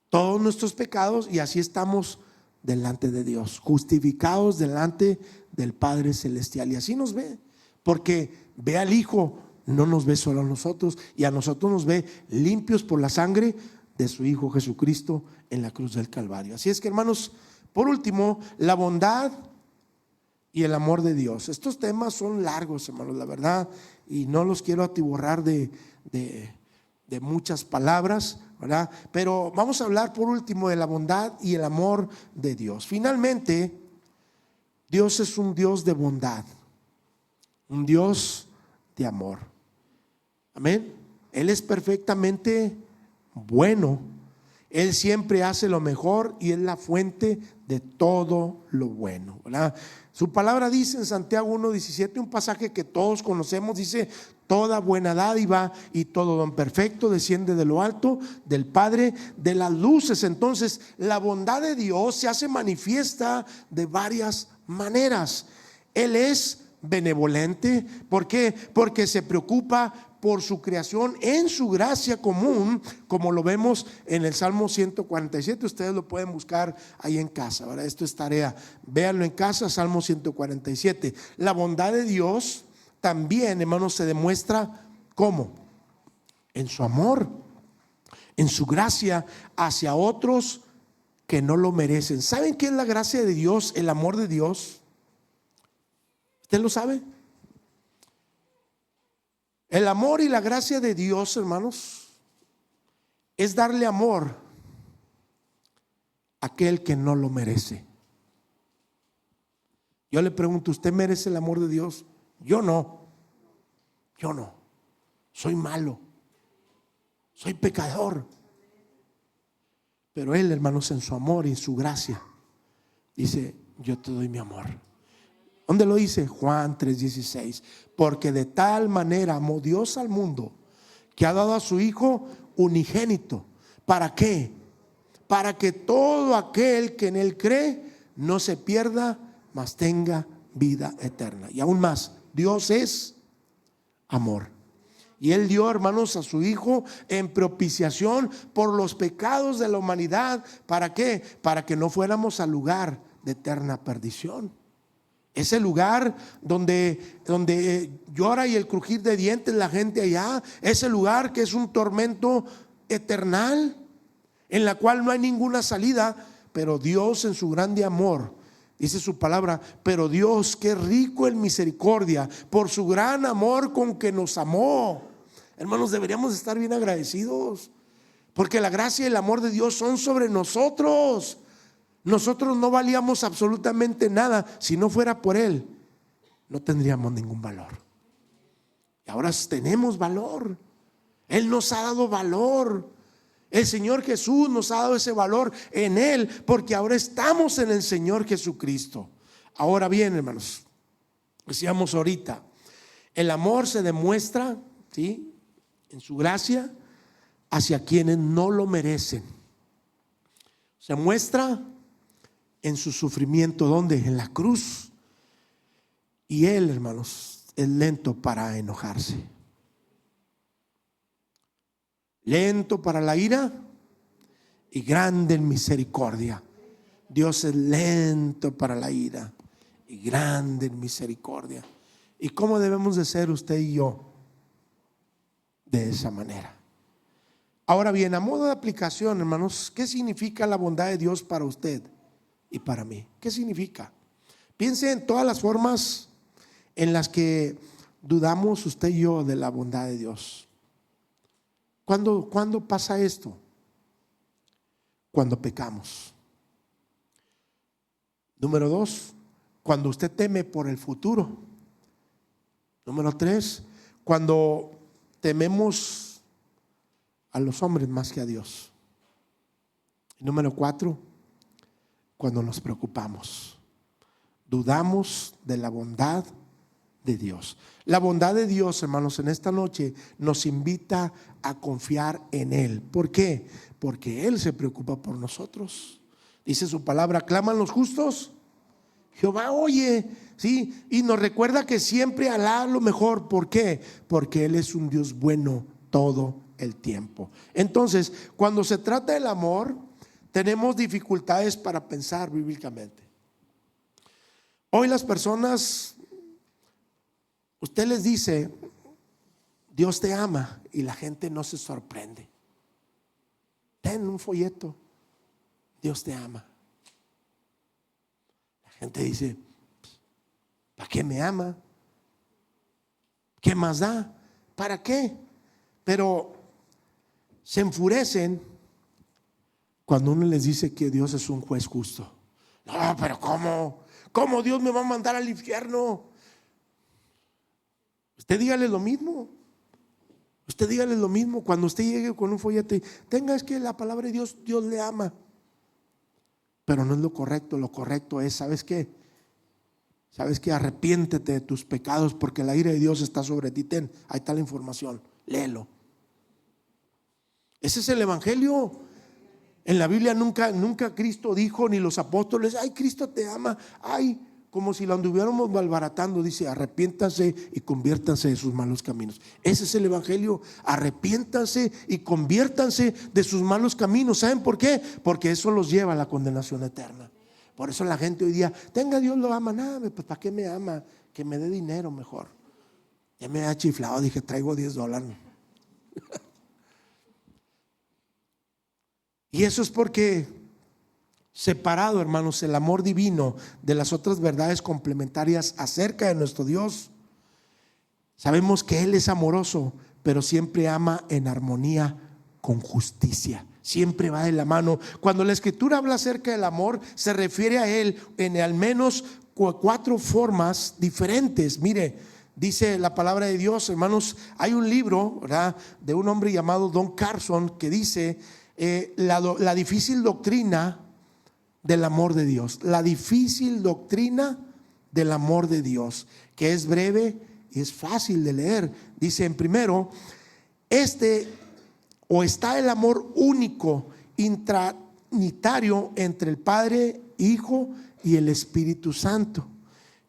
todos nuestros pecados y así estamos delante de Dios, justificados delante del Padre Celestial. Y así nos ve, porque ve al Hijo, no nos ve solo a nosotros, y a nosotros nos ve limpios por la sangre de su Hijo Jesucristo en la cruz del Calvario. Así es que, hermanos, por último, la bondad y el amor de Dios. Estos temas son largos, hermanos, la verdad, y no los quiero atiborrar de muchas palabras, ¿verdad? Pero vamos a hablar por último de la bondad y el amor de Dios. Finalmente, Dios es un Dios de bondad, un Dios de amor. Amén. Él es perfectamente bueno. Él siempre hace lo mejor y es la fuente de todo lo bueno, ¿verdad? Su palabra dice en Santiago 1:17, un pasaje que todos conocemos, dice: toda buena dádiva y todo don perfecto desciende de lo alto, del Padre de las luces. Entonces, la bondad de Dios se hace manifiesta de varias maneras. Él es benevolente. ¿Por qué? Porque se preocupa por su creación en su gracia común, como lo vemos en el Salmo 147. Ustedes lo pueden buscar ahí en casa, ¿verdad? Esto es tarea, véanlo en casa, Salmo 147. La bondad de Dios también, hermanos, se demuestra ¿cómo? En su amor, en su gracia hacia otros que no lo merecen. ¿Saben qué es la gracia de Dios, el amor de Dios? ¿Usted lo sabe? El amor y la gracia de Dios, hermanos, es darle amor a aquel que no lo merece. Yo le pregunto, ¿usted merece el amor de Dios? Yo no. Yo no. Soy malo. Soy pecador. Pero Él, hermanos, en su amor y en su gracia, dice, yo te doy mi amor. ¿Dónde lo dice? Juan 3:16. Porque de tal manera amó Dios al mundo, que ha dado a su Hijo unigénito. ¿Para qué? Para que todo aquel que en Él cree no se pierda, mas tenga vida eterna. Y aún más, Dios es amor. Y Él dio, hermanos, a su Hijo en propiciación por los pecados de la humanidad. ¿Para qué? Para que no fuéramos al lugar de eterna perdición. Ese lugar donde llora y el crujir de dientes la gente allá. Ese lugar que es un tormento eternal, en la cual no hay ninguna salida. Pero Dios, en su grande amor, dice su palabra, pero Dios, que rico en misericordia, por su gran amor con que nos amó. Hermanos, deberíamos estar bien agradecidos, porque la gracia y el amor de Dios son sobre nosotros. Nosotros no valíamos absolutamente nada. Si no fuera por Él, no tendríamos ningún valor. Y ahora tenemos valor. Él nos ha dado valor. El Señor Jesús nos ha dado ese valor en Él, porque ahora estamos en el Señor Jesucristo. Ahora bien, hermanos, decíamos ahorita, el amor se demuestra, ¿sí?, en su gracia hacia quienes no lo merecen. Se muestra en su sufrimiento. ¿Dónde? En la cruz. Y Él, hermanos, es lento para enojarse, lento para la ira y grande en misericordia. Dios es lento para la ira y grande en misericordia. ¿Y cómo debemos de ser usted y yo? De esa manera. Ahora bien, a modo de aplicación, hermanos, ¿qué significa la bondad de Dios para usted y para mí? ¿Qué significa? Piense en todas las formas en las que dudamos usted y yo de la bondad de Dios. ¿Cuándo pasa esto? Cuando pecamos. Número 2, cuando usted teme por el futuro. Número 3, cuando tememos a los hombres más que a Dios. Y número 4, cuando nos preocupamos, dudamos de la bondad de Dios. La bondad de Dios, hermanos, en esta noche nos invita a confiar en Él. ¿Por qué? Porque Él se preocupa por nosotros. Dice su palabra, claman los justos, Jehová oye, ¿sí? Y nos recuerda que siempre hará lo mejor. ¿Por qué? Porque Él es un Dios bueno todo el tiempo. Entonces, cuando se trata del amor, tenemos dificultades para pensar bíblicamente. Hoy las personas, usted les dice, Dios te ama, y la gente no se sorprende. Ten un folleto, Dios te ama. La gente dice, ¿para qué me ama? ¿Qué más da? ¿Para qué? Pero se enfurecen cuando uno les dice que Dios es un juez justo. No, pero ¿cómo Dios me va a mandar al infierno? Usted dígale lo mismo. Usted dígale lo mismo cuando usted llegue con un folleto y tenga, es que la palabra de Dios, Dios le ama. Pero no es lo correcto. Lo correcto es, ¿sabes qué? ¿Sabes qué? Arrepiéntete de tus pecados, porque la ira de Dios está sobre ti. Ten, ahí está la información, léelo. Ese es el evangelio. En la Biblia nunca Cristo dijo, ni los apóstoles, ay, Cristo te ama. Ay, como si lo anduviéramos malbaratando. Dice: arrepiéntanse y conviértanse de sus malos caminos. Ese es el evangelio. Arrepiéntanse y conviértanse de sus malos caminos. ¿Saben por qué? Porque eso los lleva a la condenación eterna. Por eso la gente hoy día: tenga, Dios lo ama. Nada, pues ¿para qué me ama? Que me dé dinero mejor. Ya me había chiflado, dije: traigo $10. Y eso es porque, separado, hermanos, el amor divino de las otras verdades complementarias acerca de nuestro Dios, sabemos que Él es amoroso, pero siempre ama en armonía con justicia. Siempre va de la mano. Cuando la Escritura habla acerca del amor, se refiere a Él en al menos 4 formas diferentes. Mire, dice la palabra de Dios, hermanos, hay un libro, ¿verdad?, de un hombre llamado Don Carson, que dice la difícil doctrina del amor de Dios. La difícil doctrina del amor de Dios, que es breve y es fácil de leer. Dice: en primero, está el amor único, intranitario entre el Padre, Hijo y el Espíritu Santo.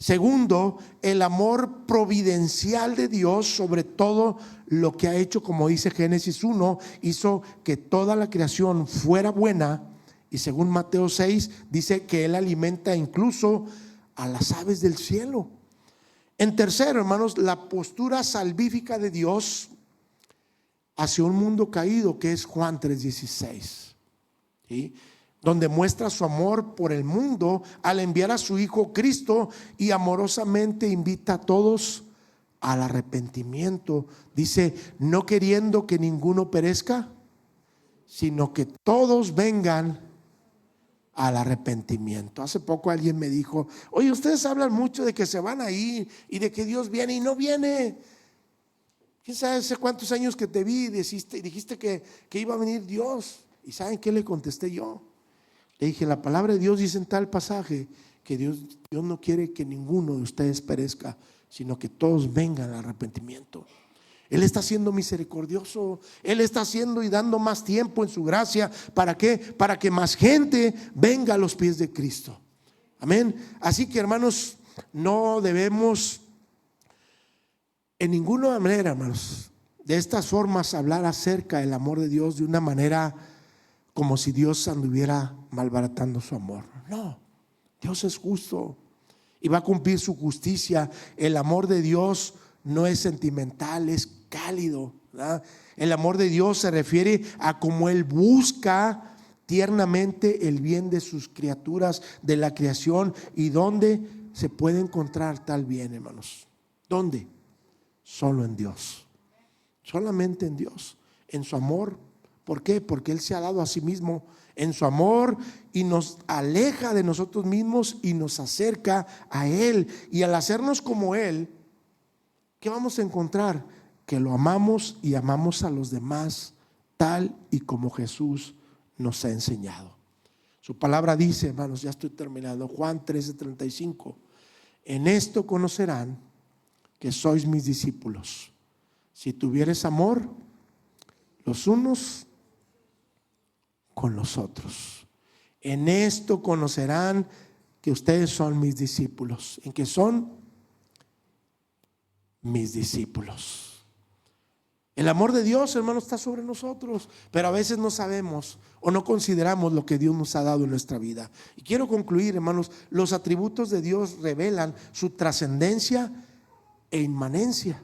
Segundo, el amor providencial de Dios sobre todo lo que ha hecho, como dice Génesis 1, hizo que toda la creación fuera buena. Y según Mateo 6, dice que Él alimenta incluso a las aves del cielo. En tercero, hermanos, la postura salvífica de Dios hacia un mundo caído, que es Juan 3:16, ¿sí?, donde muestra su amor por el mundo al enviar a su Hijo Cristo y amorosamente invita a todos al arrepentimiento. Dice: no queriendo que ninguno perezca, sino que todos vengan al arrepentimiento. Hace poco alguien me dijo: oye, ustedes hablan mucho de que se van a ir y de que Dios viene, y no viene. ¿Quién sabe hace cuántos años que te vi y dijiste que iba a venir Dios? ¿Y saben qué le contesté yo? Le dije: la palabra de Dios dice en tal pasaje que Dios no quiere que ninguno de ustedes perezca, sino que todos vengan al arrepentimiento. Él está siendo misericordioso. Él está haciendo y dando más tiempo en su gracia. ¿Para qué? Para que más gente venga a los pies de Cristo. Amén. Así que, hermanos, no debemos en ninguna manera, hermanos, de estas formas hablar acerca del amor de Dios de una manera como si Dios anduviera malbaratando su amor. No, Dios es justo y va a cumplir su justicia. El amor de Dios no es sentimental, es cálido, ¿verdad? El amor de Dios se refiere a cómo Él busca tiernamente el bien de sus criaturas, de la creación. ¿Y dónde se puede encontrar tal bien, hermanos? ¿Dónde? Solo en Dios, solamente en Dios, en su amor. ¿Por qué? Porque Él se ha dado a sí mismo en su amor y nos aleja de nosotros mismos y nos acerca a Él. Y al hacernos como Él, ¿qué vamos a encontrar? Que lo amamos y amamos a los demás tal y como Jesús nos ha enseñado. Su palabra dice, hermanos, ya estoy terminando, Juan 13:35: en esto conocerán que sois mis discípulos, si tuvieres amor los unos con los otros. En esto conocerán que ustedes son mis discípulos. ¿En qué son? Mis discípulos. El amor de Dios, hermanos, está sobre nosotros, pero a veces no sabemos o no consideramos lo que Dios nos ha dado en nuestra vida. Y quiero concluir, hermanos, los atributos de Dios revelan su trascendencia e inmanencia.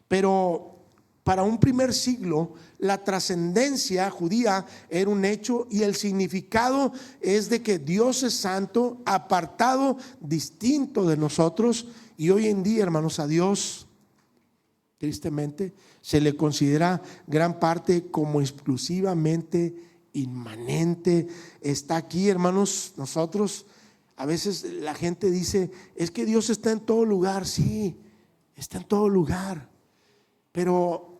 Pero para un primer siglo, la trascendencia judía era un hecho y el significado es de que Dios es santo, apartado, distinto de nosotros. Y hoy en día, hermanos, a Dios, tristemente, se le considera gran parte como exclusivamente inmanente. Está aquí, hermanos. Nosotros, a veces la gente dice: es que Dios está en todo lugar. Sí, está en todo lugar, pero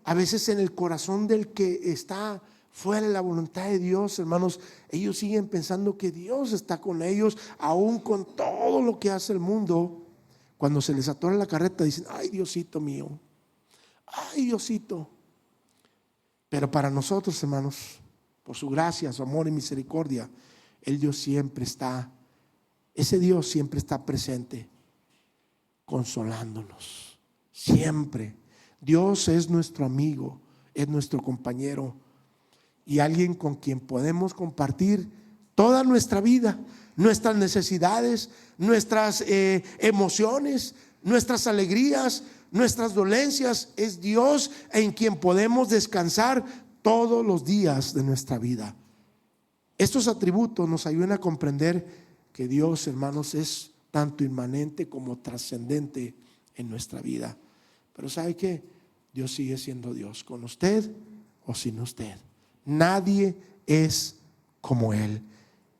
a veces en el corazón del que está fuera de la voluntad de Dios, hermanos, ellos siguen pensando que Dios está con ellos, aún con todo lo que hace el mundo. Cuando se les atora la carreta, dicen: ay, Diosito mío, ay, Diosito. Pero para nosotros, hermanos, por su gracia, su amor y misericordia, el Dios siempre está ese Dios siempre está presente, consolándonos, siempre. Dios es nuestro amigo, es nuestro compañero y alguien con quien podemos compartir toda nuestra vida, nuestras necesidades, nuestras emociones, nuestras alegrías, nuestras dolencias. Es Dios en quien podemos descansar todos los días de nuestra vida. Estos atributos nos ayudan a comprender que Dios, hermanos, es tanto inmanente como trascendente en nuestra vida. Pero ¿sabe qué? Dios sigue siendo Dios, con usted o sin usted. Nadie es como Él,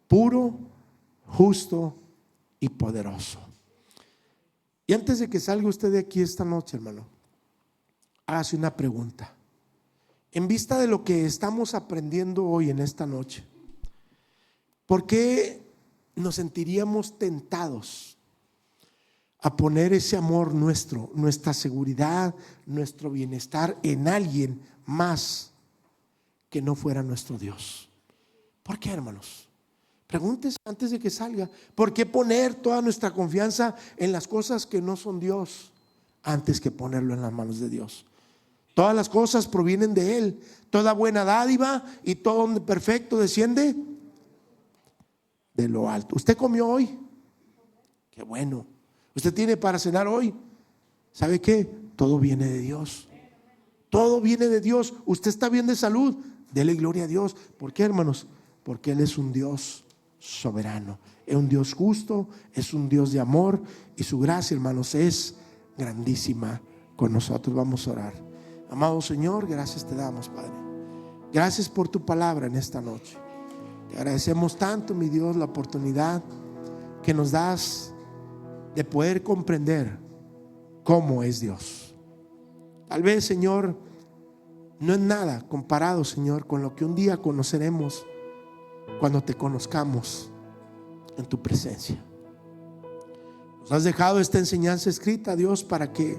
puro, justo y poderoso. Y antes de que salga usted de aquí esta noche, hermano, hágase una pregunta. En vista de lo que estamos aprendiendo hoy en esta noche, ¿por qué nos sentiríamos tentados a poner ese amor nuestro, nuestra seguridad, nuestro bienestar en alguien más que no fuera nuestro Dios? ¿Por qué, hermanos? Pregúntese antes de que salga. ¿Por qué poner toda nuestra confianza en las cosas que no son Dios antes que ponerlo en las manos de Dios? Todas las cosas provienen de Él. Toda buena dádiva y todo don perfecto desciende de lo alto. ¿Usted comió hoy? Qué bueno. ¿Usted tiene para cenar hoy? ¿Sabe qué? Todo viene de Dios. Todo viene de Dios. Usted está bien de salud, dele gloria a Dios. ¿Por qué, hermanos? Porque Él es un Dios soberano, es un Dios justo, es un Dios de amor, y su gracia, hermanos, es grandísima con nosotros. Vamos a orar. Amado Señor, gracias te damos, Padre. Gracias por tu palabra en esta noche. Te agradecemos tanto, mi Dios, la oportunidad que nos das de poder comprender cómo es Dios. Tal vez, Señor, no es nada comparado, Señor, con lo que un día conoceremos cuando te conozcamos en tu presencia. Nos has dejado esta enseñanza escrita, Dios, para que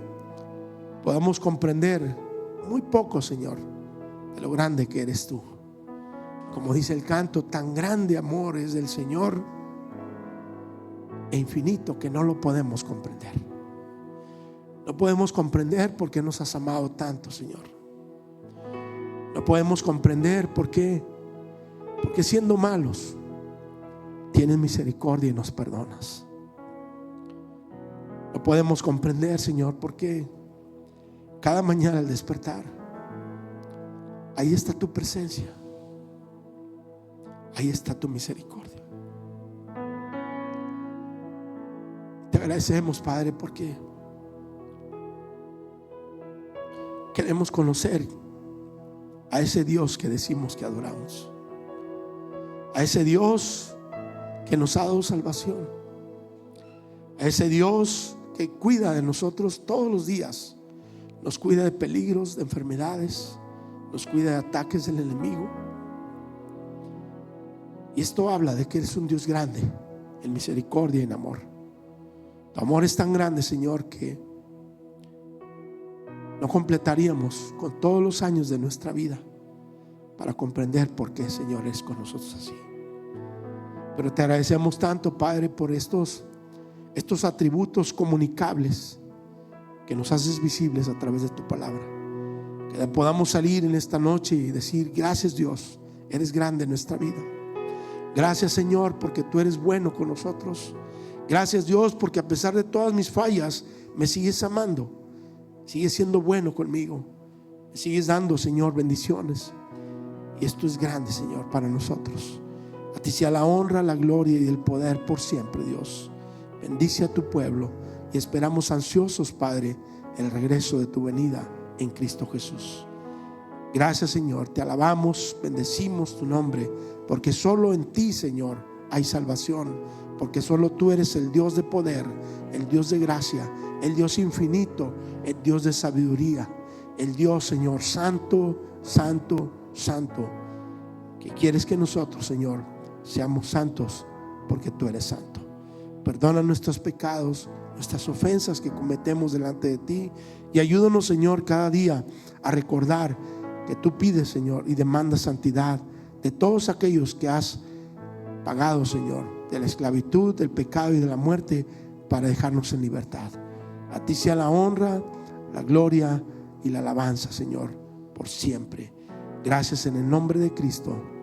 podamos comprender muy poco, Señor, de lo grande que eres tú. Como dice el canto, tan grande amor es del Señor e infinito que no lo podemos comprender. No podemos comprender por qué nos has amado tanto, Señor. No podemos comprender porque siendo malos tienes misericordia y nos perdonas. No podemos comprender, Señor, porque cada mañana al despertar ahí está tu presencia, ahí está tu misericordia. Te agradecemos, Padre, porque queremos conocer a ese Dios que decimos que adoramos, a ese Dios que nos ha dado salvación, a ese Dios que cuida de nosotros todos los días, nos cuida de peligros, de enfermedades, nos cuida de ataques del enemigo. Y esto habla de que eres un Dios grande en misericordia y en amor. Tu amor es tan grande, Señor, que no completaríamos con todos los años de nuestra vida para comprender por qué, Señor, eres con nosotros así. Pero te agradecemos tanto, Padre, por estos atributos comunicables que nos haces visibles a través de tu palabra. Que podamos salir en esta noche y decir: gracias, Dios, eres grande en nuestra vida. Gracias, Señor, porque tú eres bueno con nosotros. Gracias, Dios, porque a pesar de todas mis fallas me sigues amando, sigues siendo bueno conmigo, me sigues dando, Señor, bendiciones. Y esto es grande, Señor, para nosotros. A ti sea la honra, la gloria y el poder por siempre, Dios. Bendice a tu pueblo y esperamos ansiosos, Padre, el regreso de tu venida en Cristo Jesús. Gracias, Señor, te alabamos, bendecimos tu nombre, porque solo en ti, Señor, hay salvación, porque solo tú eres el Dios de poder, el Dios de gracia, el Dios infinito, el Dios de sabiduría, el Dios, Señor, santo, santo, santo, que quieres que nosotros, Señor, seamos santos porque tú eres santo. Perdona nuestros pecados, nuestras ofensas que cometemos delante de ti, y ayúdanos, Señor, cada día a recordar que tú pides, Señor, y demandas santidad de todos aquellos que has pagado, Señor, de la esclavitud, del pecado y de la muerte para dejarnos en libertad. A ti sea la honra, la gloria y la alabanza, Señor, por siempre. Gracias en el nombre de Cristo.